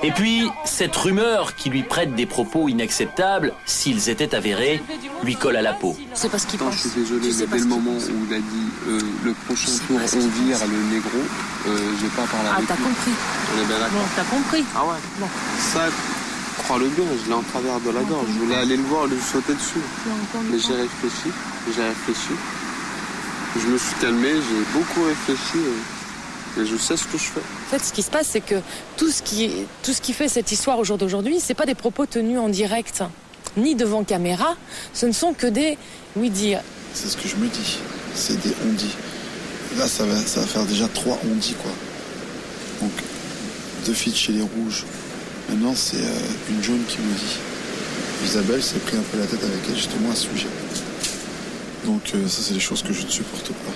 Et puis, cette rumeur qui lui prête des propos inacceptables, s'ils étaient avérés, lui colle à la peau. C'est parce qu'il pense. Je suis désolé, mais dès le moment où il a dit le prochain tour on vire le négro, j'ai pas parlé avec lui. Ah, t'as compris. On est bien d'accord. Bon, t'as compris. Ah ouais. Bon. Ça, crois-le bien, je l'ai en travers de la gorge. Je voulais aller le voir, lui sauter dessus. Mais j'ai réfléchi. Je me suis calmé, j'ai beaucoup réfléchi. Et je sais ce que je fais. En fait, ce qui se passe, c'est que tout ce qui fait cette histoire au jour d'aujourd'hui, c'est pas des propos tenus en direct, ni devant caméra. Ce ne sont que des oui-dire. C'est ce que je me dis. C'est des on-dit. Là, ça va faire déjà 3 on-dit, quoi. Donc, 2 filles de chez les Rouges. Maintenant, c'est une jaune qui me dit. Isabelle s'est pris un peu la tête avec elle, justement, à ce sujet. Donc, ça, c'est des choses que je ne supporte pas.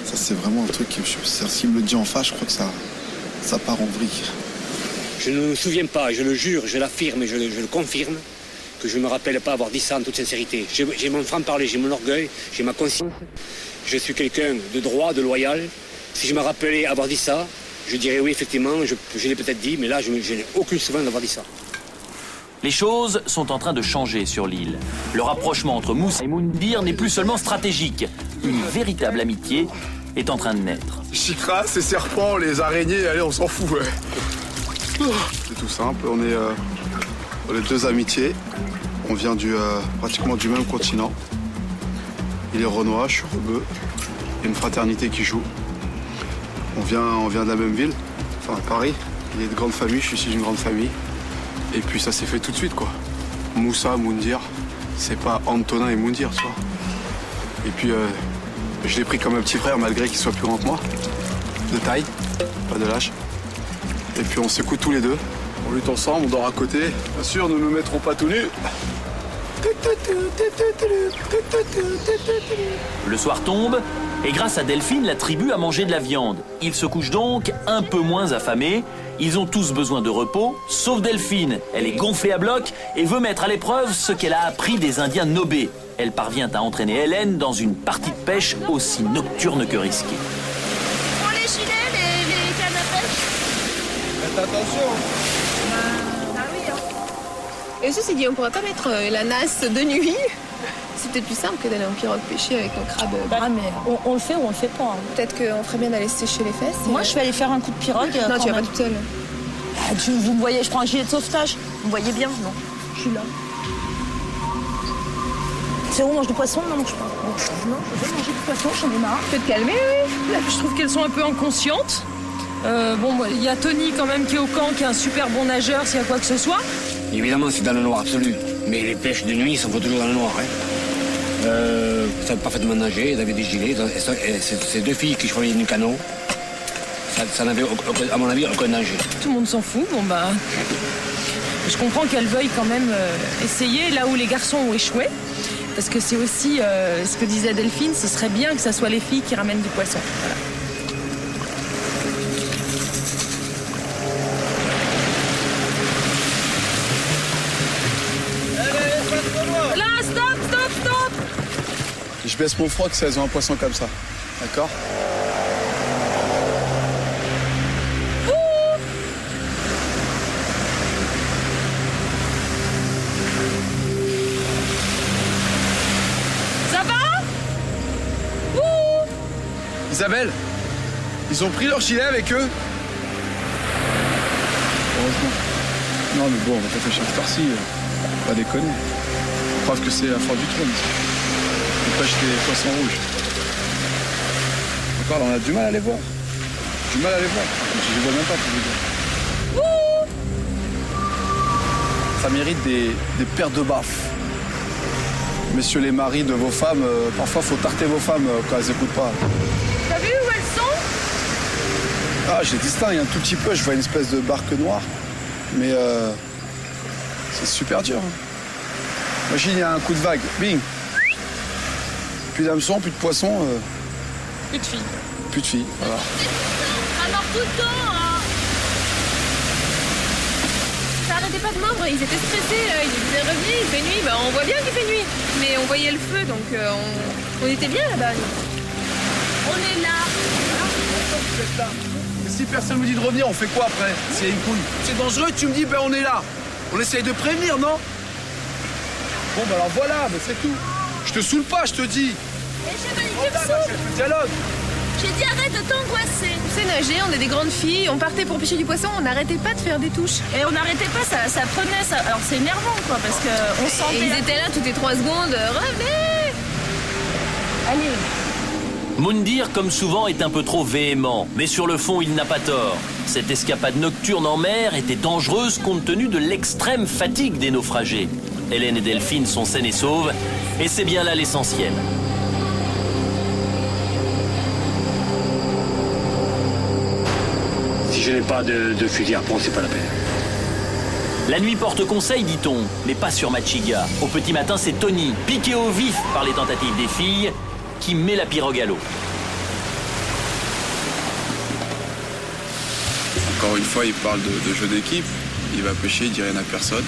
Ça, c'est vraiment un truc qui me supporte. S'il me le dit en face, je crois que ça part en vrille. Je ne me souviens pas, je le jure, je l'affirme et je le confirme, que je ne me rappelle pas avoir dit ça en toute sincérité. J'ai mon franc-parler, j'ai mon orgueil, j'ai ma conscience. Je suis quelqu'un de droit, de loyal. Si je me rappelais avoir dit ça, je dirais oui, effectivement, je l'ai peut-être dit, mais là, je n'ai aucune souvenir d'avoir dit ça. Les choses sont en train de changer sur l'île. Le rapprochement entre Moussa et Moundir n'est plus seulement stratégique. Une véritable amitié est en train de naître. Chikra, ces serpents, les araignées, allez, on s'en fout, ouais. C'est tout simple, on est 2 amitiés. On vient pratiquement du même continent. Il est Renoir, je suis Rebeu. Il y a une fraternité qui joue. On vient de la même ville, enfin Paris. Il est de grande famille, je suis issu d'une grande famille. Et puis ça s'est fait tout de suite, quoi. Moussa, Moundir, c'est pas Antonin et Moundir, tu vois. Et puis je l'ai pris comme un petit frère malgré qu'il soit plus grand que moi. De taille, pas de lâche. Et puis on s'écoute tous les deux. On lutte ensemble, on dort à côté. Bien sûr, nous ne nous mettrons pas tout nus. Le soir tombe et grâce à Delphine, la tribu a mangé de la viande. Ils se couchent donc un peu moins affamés. Ils ont tous besoin de repos, sauf Delphine. Elle est gonflée à bloc et veut mettre à l'épreuve ce qu'elle a appris des Indiens Nobé. Elle parvient à entraîner Hélène dans une partie de pêche aussi nocturne que risquée. Pour les gilets, les cannes à pêche. Faites attention. Ah oui, hein. Et ceci dit, on pourrait pas mettre la nasse de nuit. C'était plus simple que d'aller en pirogue pêcher avec un crabe brun, mais on le fait ou on le fait pas. Hein. Peut-être qu'on ferait bien d'aller se sécher les fesses. Moi, je vais aller faire un coup de pirogue. Non, tu vas pas toute seule. Ah, vous me voyez, je prends un gilet de sauvetage. Vous me voyez bien? Non, je suis là. C'est où on mange du poisson? Non, je pas. Non, je vais manger du poisson, j'en ai marre. Tu peux te calmer, oui. Je trouve qu'elles sont un peu inconscientes. Il y a Tony quand même qui est au camp, qui est un super bon nageur s'il y a quoi que ce soit. Évidemment, c'est dans le noir absolu. Mais les pêches de nuit sont toujours dans le noir. Hein. Vous savez parfaitement nager, ils avaient des gilets. Et ces 2 filles qui choisissent du canot, ça n'avait, à mon avis, aucun danger. Tout le monde s'en fout. Je comprends qu'elles veuillent quand même essayer là où les garçons ont échoué. Parce que c'est aussi ce que disait Delphine, ce serait bien que ce soit les filles qui ramènent du poisson. Voilà. Je baisse mon froc si elles ont un poisson comme ça. D'accord? Ça va? Isabelle, ils ont pris leur gilet avec eux? Heureusement. Non mais bon, on va pas pêcher cette heure-ci. Pas déconner. Preuve que c'est la fin du trône. On pêche des poissons rouges. Encore, on a du mal à les voir. Du mal à les voir. Je les vois même pas, pour vous dire. Ça mérite des paires de baffes. Messieurs les maris de vos femmes, parfois faut tarter vos femmes quand elles écoutent pas. T'as vu où elles sont? Ah, je les distingue un tout petit peu. Je vois une espèce de barque noire. Mais c'est super dur. Imagine, il y a un coup de vague. Bing! Plus d'hameçon, plus de poisson. Plus de filles. Plus de filles, voilà. Alors tout le temps, hein. Ça arrêtait pas de mordre, ils étaient stressés, ils disaient revenez, il fait nuit, on voit bien qu'il fait nuit. Mais on voyait le feu, donc on était bien là-bas. On est là. Mais si personne me dit de revenir, on fait quoi après? S'il y a une couille. C'est dangereux, tu me dis, on est là. On essaye de prévenir, non? Bon, alors voilà, c'est tout. Je te saoule pas, je te dis. Et Chevalier, tu me saoules. C'est le dialogue. J'ai dit arrête de t'angoisser. On sait nager, on est des grandes filles, on partait pour pêcher du poisson, on n'arrêtait pas de faire des touches. Et on n'arrêtait pas, ça prenait, ça. Alors c'est énervant quoi, parce qu'on sentait. Et ils étaient là toutes les 3 secondes, revenez. Allez. Moundir, comme souvent, est un peu trop véhément, mais sur le fond, il n'a pas tort. Cette escapade nocturne en mer était dangereuse compte tenu de l'extrême fatigue des naufragés. Hélène et Delphine sont saines et sauves, et c'est bien là l'essentiel. Si je n'ai pas de fusil à pompe, c'est pas la peine. La nuit porte conseil, dit-on, mais pas sur Machiga. Au petit matin, c'est Tony, piqué au vif par les tentatives des filles, qui met la pirogue à l'eau. Encore une fois, il parle de jeu d'équipe. Il va pêcher, il dit rien à personne.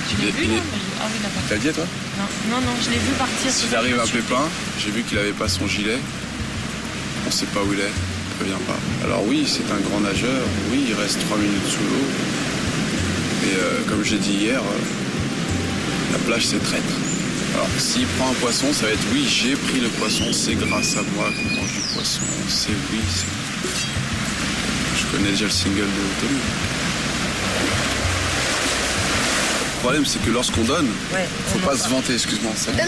Tu l'as vu, Ah oui, d'accord. T'as dit toi? Non, je l'ai vu partir. S'il arrive à Pépin, j'ai vu qu'il avait pas son gilet. On sait pas où il est, il prévient pas. Alors oui, c'est un grand nageur. Oui, il reste 3 minutes sous l'eau. Et comme j'ai dit hier, la plage c'est traître. Alors s'il prend un poisson, ça va être oui, j'ai pris le poisson, c'est grâce à moi qu'on mange du poisson. C'est oui, c'est... Je connais déjà le single de Tony. Le problème c'est que lorsqu'on donne, faut pas se vanter, excuse-moi. Salut. Ça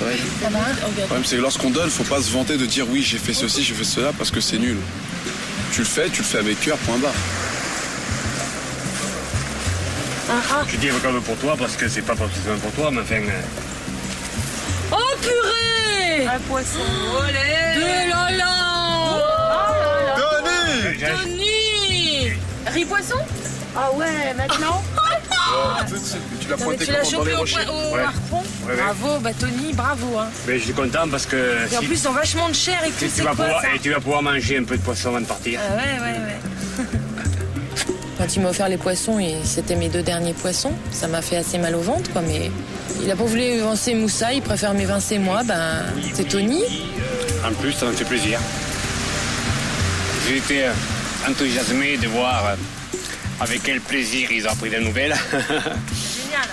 va. Ça va? Le problème c'est que lorsqu'on donne, faut pas se vanter de dire oui, j'ai fait ceci, j'ai fait cela, parce que c'est nul. Tu le fais avec cœur, point barre. Je dis comme pour toi parce que c'est pas forcément pour toi, mais enfin. Oh purée! Un poisson. Olé! De là! Tony! Riz poisson? Ah ouais, maintenant? Tu l'as pointé Tu l'as comment dans les chopé rochers? au harpon? Ouais. Bravo, Tony, bravo. Hein. Mais je suis content parce que. Et en plus, ils ont vachement de chair et tout, c'est quoi ça? Et tu vas pouvoir manger un peu de poisson avant de partir. Ah ouais. Quand il m'a offert les poissons, et c'était mes 2 derniers poissons, ça m'a fait assez mal au ventre, quoi, mais il a pas voulu évincer Moussa, il préfère m'évincer moi, c'est Tony. En plus, ça me fait plaisir. J'ai été enthousiasmé de voir avec quel plaisir ils ont pris des nouvelles. Génial.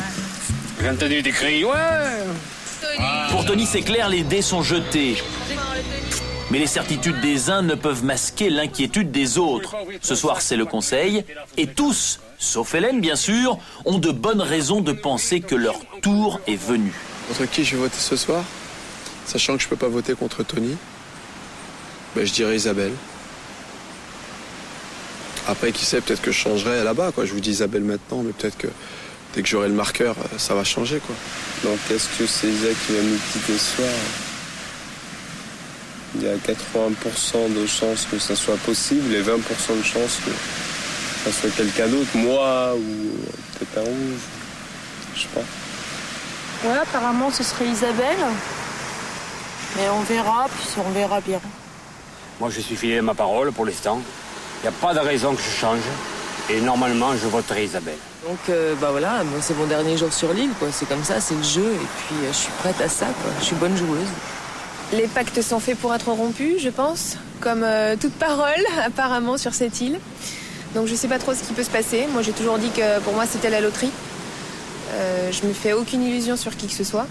J'ai entendu des cris, ouais. Pour Tony, c'est clair, les dés sont jetés. Mais les certitudes des uns ne peuvent masquer l'inquiétude des autres. Ce soir, c'est le conseil. Et tous, sauf Hélène bien sûr, ont de bonnes raisons de penser que leur tour est venu. Contre qui je vais voter ce soir? Sachant que je peux pas voter contre Tony, je dirais Isabelle. Après, qui sait, peut-être que je changerai là-bas, quoi. Je vous dis Isabelle maintenant, mais peut-être que dès que j'aurai le marqueur, ça va changer, quoi. Donc, est-ce que c'est Isa qui va nous quitter ce soir? Il y a 80% de chances que ça soit possible et 20% de chances que ça soit quelqu'un d'autre, moi ou peut-être un rouge, je sais pas. Ouais, apparemment ce serait Isabelle. Mais on verra, puis on verra bien. Moi, je suis fidèle à ma parole pour l'instant. Il n'y a pas de raison que je change. Et normalement, je voterai Isabelle. Donc voilà, moi, c'est mon dernier jour sur l'île, quoi. C'est comme ça, c'est le jeu, et puis je suis prête à ça, quoi. Je suis bonne joueuse. Les pactes sont faits pour être rompus, je pense, comme toute parole apparemment sur cette île. Donc je sais pas trop ce qui peut se passer. Moi j'ai toujours dit que pour moi c'était la loterie. Je me fais aucune illusion sur qui que ce soit.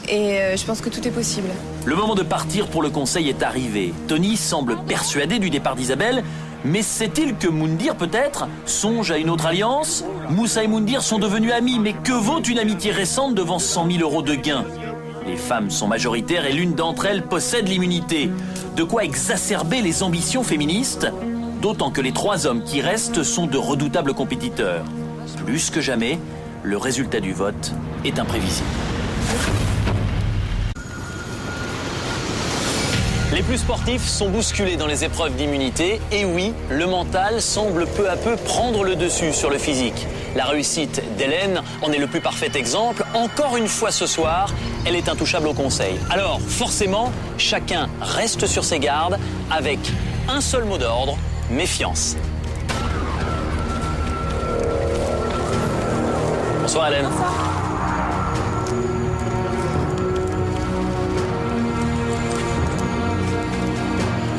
Et je pense que tout est possible. Le moment de partir pour le conseil est arrivé. Tony semble persuadé du départ d'Isabelle, mais sait-il que Moundir peut-être songe à une autre alliance? Moussa et Moundir sont devenus amis, mais que vaut une amitié récente devant 100 000 € de gains? Les femmes sont majoritaires et l'une d'entre elles possède l'immunité. De quoi exacerber les ambitions féministes, d'autant que les 3 hommes qui restent sont de redoutables compétiteurs. Plus que jamais, le résultat du vote est imprévisible. Les plus sportifs sont bousculés dans les épreuves d'immunité. Et oui, le mental semble peu à peu prendre le dessus sur le physique. La réussite d'Hélène en est le plus parfait exemple. Encore une fois ce soir, elle est intouchable au conseil. Alors, forcément, chacun reste sur ses gardes avec un seul mot d'ordre, méfiance. Bonsoir Hélène. Bonsoir.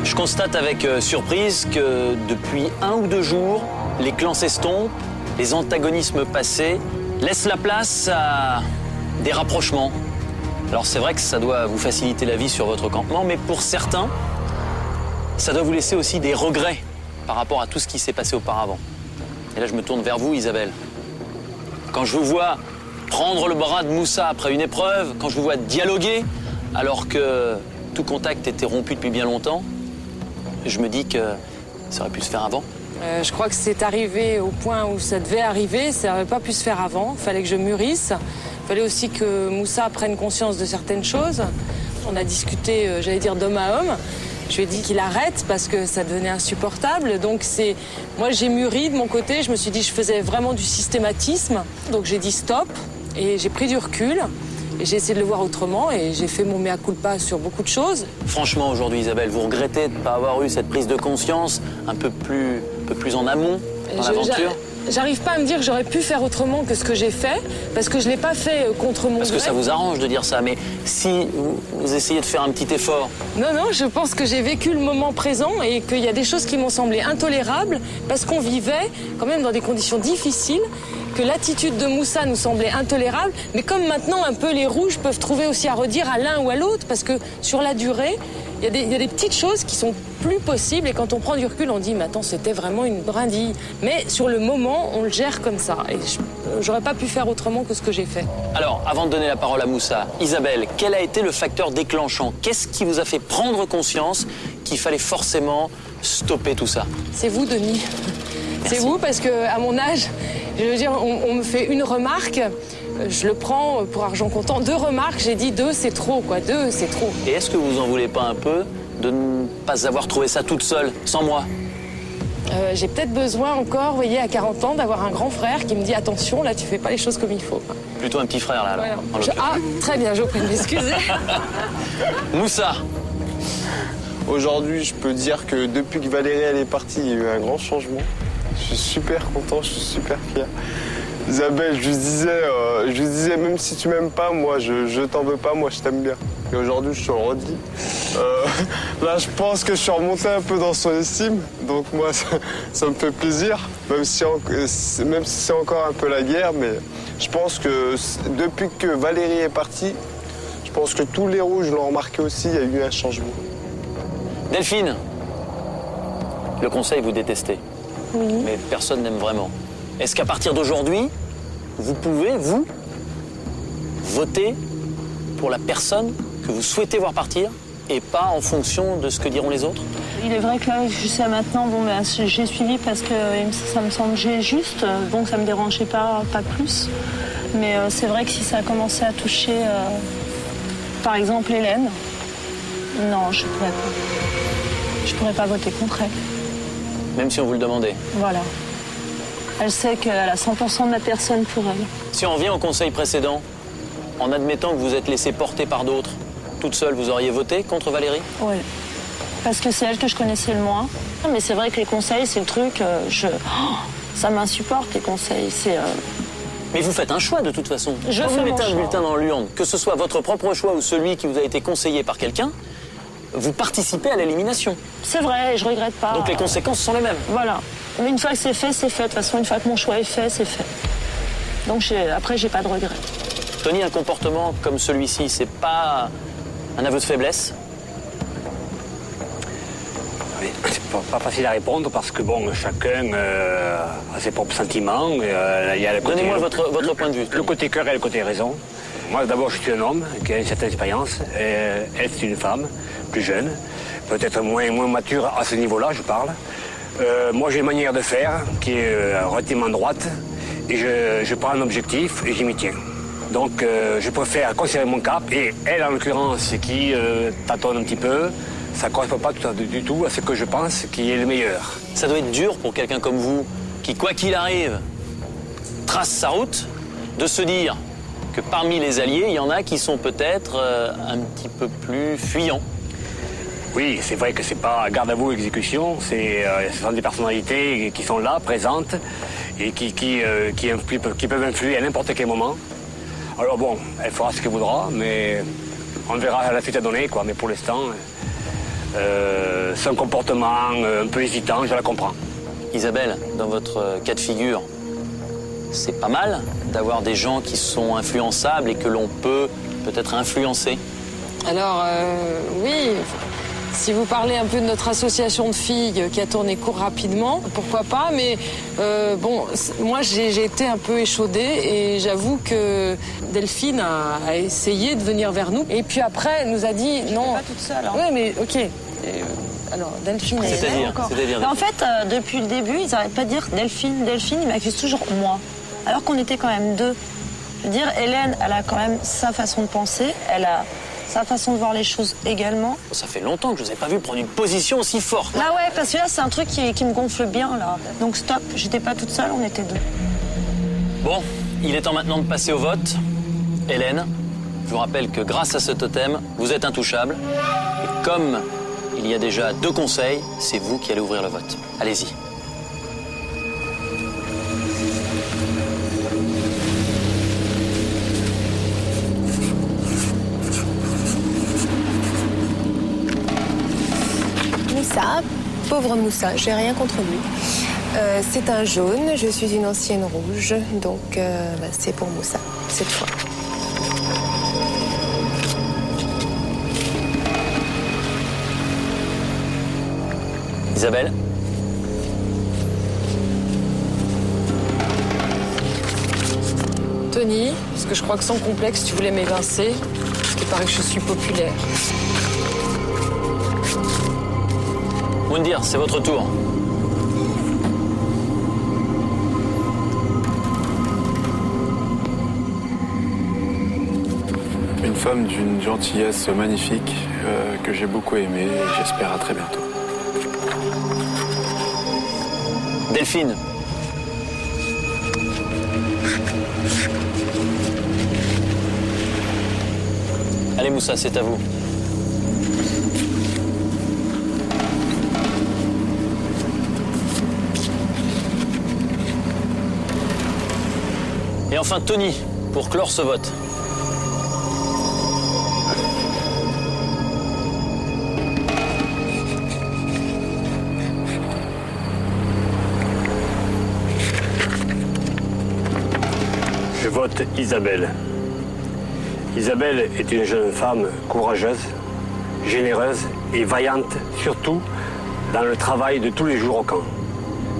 Je constate avec surprise que depuis 1 ou 2 jours, les clans s'estompent, les antagonismes passés laissent la place à des rapprochements. Alors c'est vrai que ça doit vous faciliter la vie sur votre campement, mais pour certains, ça doit vous laisser aussi des regrets par rapport à tout ce qui s'est passé auparavant. Et là je me tourne vers vous Isabelle. Quand je vous vois prendre le bras de Moussa après une épreuve, quand je vous vois dialoguer, alors que tout contact était rompu depuis bien longtemps. Je me dis que ça aurait pu se faire avant. Je crois que c'est arrivé au point où ça devait arriver, ça n'aurait pas pu se faire avant. Il fallait que je mûrisse. Il fallait aussi que Moussa prenne conscience de certaines choses. On a discuté, j'allais dire, d'homme à homme. Je lui ai dit qu'il arrête parce que ça devenait insupportable. Donc moi j'ai mûri de mon côté, je me suis dit que je faisais vraiment du systématisme. Donc j'ai dit stop et j'ai pris du recul. Et j'ai essayé de le voir autrement et j'ai fait mon mea culpa sur beaucoup de choses. Franchement, aujourd'hui, Isabelle, vous regrettez de ne pas avoir eu cette prise de conscience un peu plus en amont dans l'aventure? J'arrive pas à me dire que j'aurais pu faire autrement que ce que j'ai fait, parce que je l'ai pas fait contre mon gré. Parce que ça vous arrange de dire ça, mais si vous essayez de faire un petit effort... Non, je pense que j'ai vécu le moment présent et qu'il y a des choses qui m'ont semblé intolérables, parce qu'on vivait quand même dans des conditions difficiles, que l'attitude de Moussa nous semblait intolérable, mais comme maintenant un peu les rouges peuvent trouver aussi à redire à l'un ou à l'autre, parce que sur la durée, il y a des petites choses qui sont plus possibles et quand on prend du recul, on dit mais attends, c'était vraiment une brindille. Mais sur le moment, on le gère comme ça et j'aurais pas pu faire autrement que ce que j'ai fait. Alors, avant de donner la parole à Moussa, Isabelle, quel a été le facteur déclenchant? Qu'est-ce qui vous a fait prendre conscience qu'il fallait forcément stopper tout ça? C'est vous, Denis. C'est vous, parce qu'à mon âge, je veux dire, on me fait une remarque, je le prends pour argent comptant. 2 remarques, j'ai dit 2, c'est trop, quoi. 2, c'est trop. Et est-ce que vous en voulez pas un peu de ne pas avoir trouvé ça toute seule, sans moi? J'ai peut-être besoin encore, vous voyez, à 40 ans, d'avoir un grand frère qui me dit attention, là, tu fais pas les choses comme il faut. Plutôt un petit frère, là, alors. Ah, très bien, je vous prie de m'excuser. Moussa. Aujourd'hui, je peux dire que depuis que Valérie elle est partie, il y a eu un grand changement. Je suis super content, je suis super fier. Isabelle, je lui disais, même si tu m'aimes pas, moi, je t'en veux pas, moi, je t'aime bien. Et aujourd'hui, je te le redis. Là, je pense que je suis remonté un peu dans son estime. Donc moi, ça me fait plaisir, même si c'est encore un peu la guerre. Mais je pense que depuis que Valérie est partie, je pense que tous les rouges l'ont remarqué aussi, il y a eu un changement. Delphine, le conseil, vous détestez. Oui. Mais personne n'aime vraiment. Est-ce qu'à partir d'aujourd'hui, vous pouvez, vous, voter pour la personne que vous souhaitez voir partir et pas en fonction de ce que diront les autres? Il est vrai que là, jusqu'à maintenant, j'ai suivi parce que ça me semblait juste, donc ça me dérangeait pas plus. Mais c'est vrai que si ça a commencé à toucher, par exemple, Hélène, non, je pourrais pas. Je pourrais pas voter contre elle. Même si on vous le demandait? Voilà. Elle sait qu'elle a 100% de la personne pour elle. Si on revient au conseil précédent, en admettant que vous êtes laissé porter par d'autres, toute seule, vous auriez voté contre Valérie? Oui. Parce que c'est elle que je connaissais le moins. Mais c'est vrai que les conseils, c'est le truc, ça m'insupporte, les conseils. Mais vous faites un choix de toute façon. Quand vous mettez un bulletin dans l'urne, que ce soit votre propre choix ou celui qui vous a été conseillé par quelqu'un, vous participez à l'élimination. C'est vrai, je regrette pas. Donc les conséquences sont les mêmes. Voilà. Mais une fois que c'est fait, c'est fait. De toute façon, une fois que mon choix est fait, c'est fait. Donc après, j'ai pas de regrets. Tony, un comportement comme celui-ci, c'est pas un aveu de faiblesse? Oui, c'est pas facile à répondre parce que bon, chacun a ses propres sentiments. Donnez-moi votre point de vue. Le côté cœur et le côté raison. Moi, d'abord, je suis un homme qui a une certaine expérience. Elle, c'est une femme, plus jeune, peut-être moins mature à ce niveau-là, je parle. Moi, j'ai une manière de faire qui est relativement droite. Et je prends un objectif et j'y m'y tiens. Donc, je préfère conserver mon cap. Et elle, en l'occurrence, qui tâtonne un petit peu, ça ne correspond pas du tout à ce que je pense qui est le meilleur. Ça doit être dur pour quelqu'un comme vous, qui, quoi qu'il arrive, trace sa route, de se dire que parmi les alliés, il y en a qui sont peut-être un petit peu plus fuyants. Oui, c'est vrai que c'est pas garde à vous, exécution, ce sont des personnalités qui sont là, présentes, et qui peuvent influer à n'importe quel moment. Alors bon, elle fera ce qu'elle voudra, mais on verra à la suite à donner, quoi. Mais pour l'instant, c'est un comportement un peu hésitant, je la comprends. Isabelle, dans votre cas de figure, c'est pas mal d'avoir des gens qui sont influençables et que l'on peut peut-être influencer? Alors, oui, Si vous parlez un peu de notre association de filles qui a tourné court rapidement, pourquoi pas, mais moi j'ai été un peu échaudée et j'avoue que Delphine a essayé de venir vers nous. Et puis après, elle nous a dit non. Pas toute seule. Hein. Oui, mais ok. Alors, Delphine C'est-à-dire En fait, depuis le début, ils n'arrêtent pas de dire Delphine, Delphine, ils m'accusent toujours moi. Alors qu'on était quand même deux. Je veux dire, Hélène, elle a quand même sa façon de penser, elle a sa façon de voir les choses également. Ça fait longtemps que je vous ai pas vu prendre une position aussi forte. Là, ouais, parce que là, c'est un truc qui me gonfle bien, là. Donc, stop, j'étais pas toute seule, on était deux. Bon, il est temps maintenant de passer au vote. Hélène, je vous rappelle que grâce à ce totem, vous êtes intouchable. Et comme il y a déjà 2 conseils, c'est vous qui allez ouvrir le vote. Allez-y. Moussa, pauvre Moussa, j'ai rien contre lui. C'est un jaune, je suis une ancienne rouge, donc c'est pour Moussa, cette fois. Isabelle? Tony, parce que je crois que sans complexe, tu voulais m'évincer, parce qu'il paraît que je suis populaire. Moundir, c'est votre tour. Une femme d'une gentillesse magnifique que j'ai beaucoup aimée et j'espère à très bientôt. Delphine. Allez Moussa, c'est à vous. Et enfin Tony, pour clore ce vote. Je vote Isabelle. Isabelle est une jeune femme courageuse, généreuse et vaillante, surtout dans le travail de tous les jours au camp.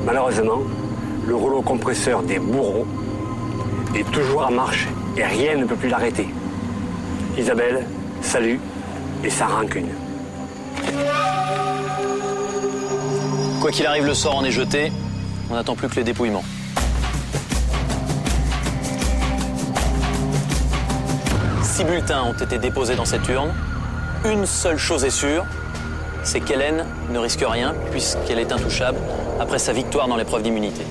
Malheureusement, le rouleau compresseur des bourreaux est toujours en marche et rien ne peut plus l'arrêter. Isabelle, salut et sans rancune. Quoi qu'il arrive, le sort en est jeté. On n'attend plus que les dépouillements. Six bulletins ont été déposés dans cette urne. Une seule chose est sûre, c'est qu'Hélène ne risque rien puisqu'elle est intouchable après sa victoire dans l'épreuve d'immunité.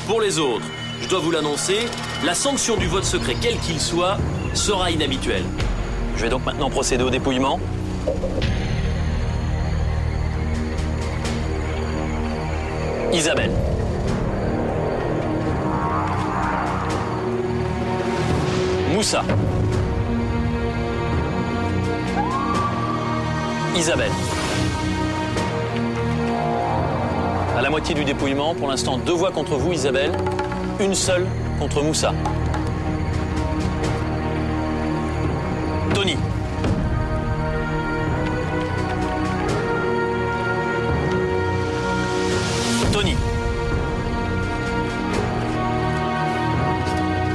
Pour les autres, je dois vous l'annoncer, la sanction du vote secret, quel qu'il soit, sera inhabituelle. Je vais donc maintenant procéder au dépouillement. Isabelle. Moussa. Isabelle. À la moitié du dépouillement, pour l'instant, 2 voix contre vous, Isabelle. Une seule contre Moussa. Tony. Tony.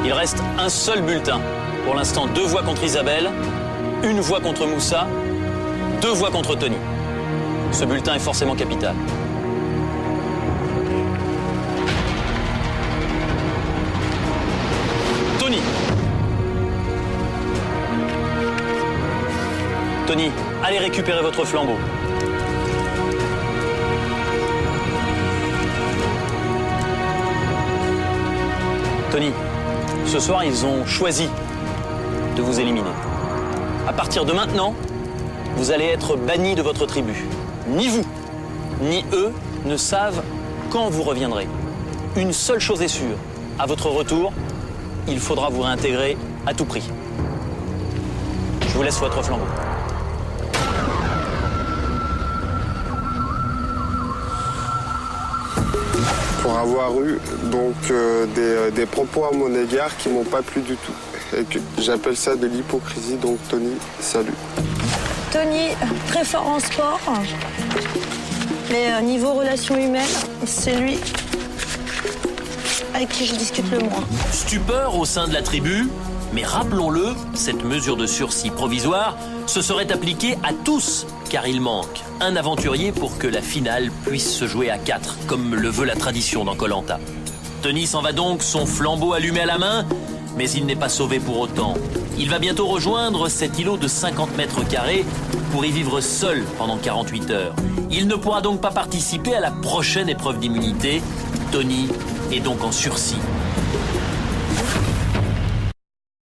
Il reste un seul bulletin. Pour l'instant, 2 voix contre Isabelle, 1 voix contre Moussa, 2 voix contre Tony. Ce bulletin est forcément capital. Tony. Tony, allez récupérer votre flambeau. Tony, ce soir, ils ont choisi de vous éliminer. À partir de maintenant, vous allez être bannis de votre tribu. Ni vous, ni eux ne savent quand vous reviendrez. Une seule chose est sûre, à votre retour, il faudra vous réintégrer à tout prix. Je vous laisse votre flambeau. Pour avoir eu donc des propos à mon égard qui m'ont pas plu du tout. Et que j'appelle ça de l'hypocrisie, donc Tony, salut. Tony, très fort en sport, mais niveau relations humaines, c'est lui avec qui je discute le moins. Stupeur au sein de la tribu, mais rappelons-le, cette mesure de sursis provisoire se serait appliquée à tous, car il manque un aventurier pour que la finale puisse se jouer à 4, comme le veut la tradition dans Koh-Lanta. Tony s'en va donc, son flambeau allumé à la main, mais il n'est pas sauvé pour autant. Il va bientôt rejoindre cet îlot de 50 mètres carrés pour y vivre seul pendant 48 heures. Il ne pourra donc pas participer à la prochaine épreuve d'immunité. Tony est donc en sursis.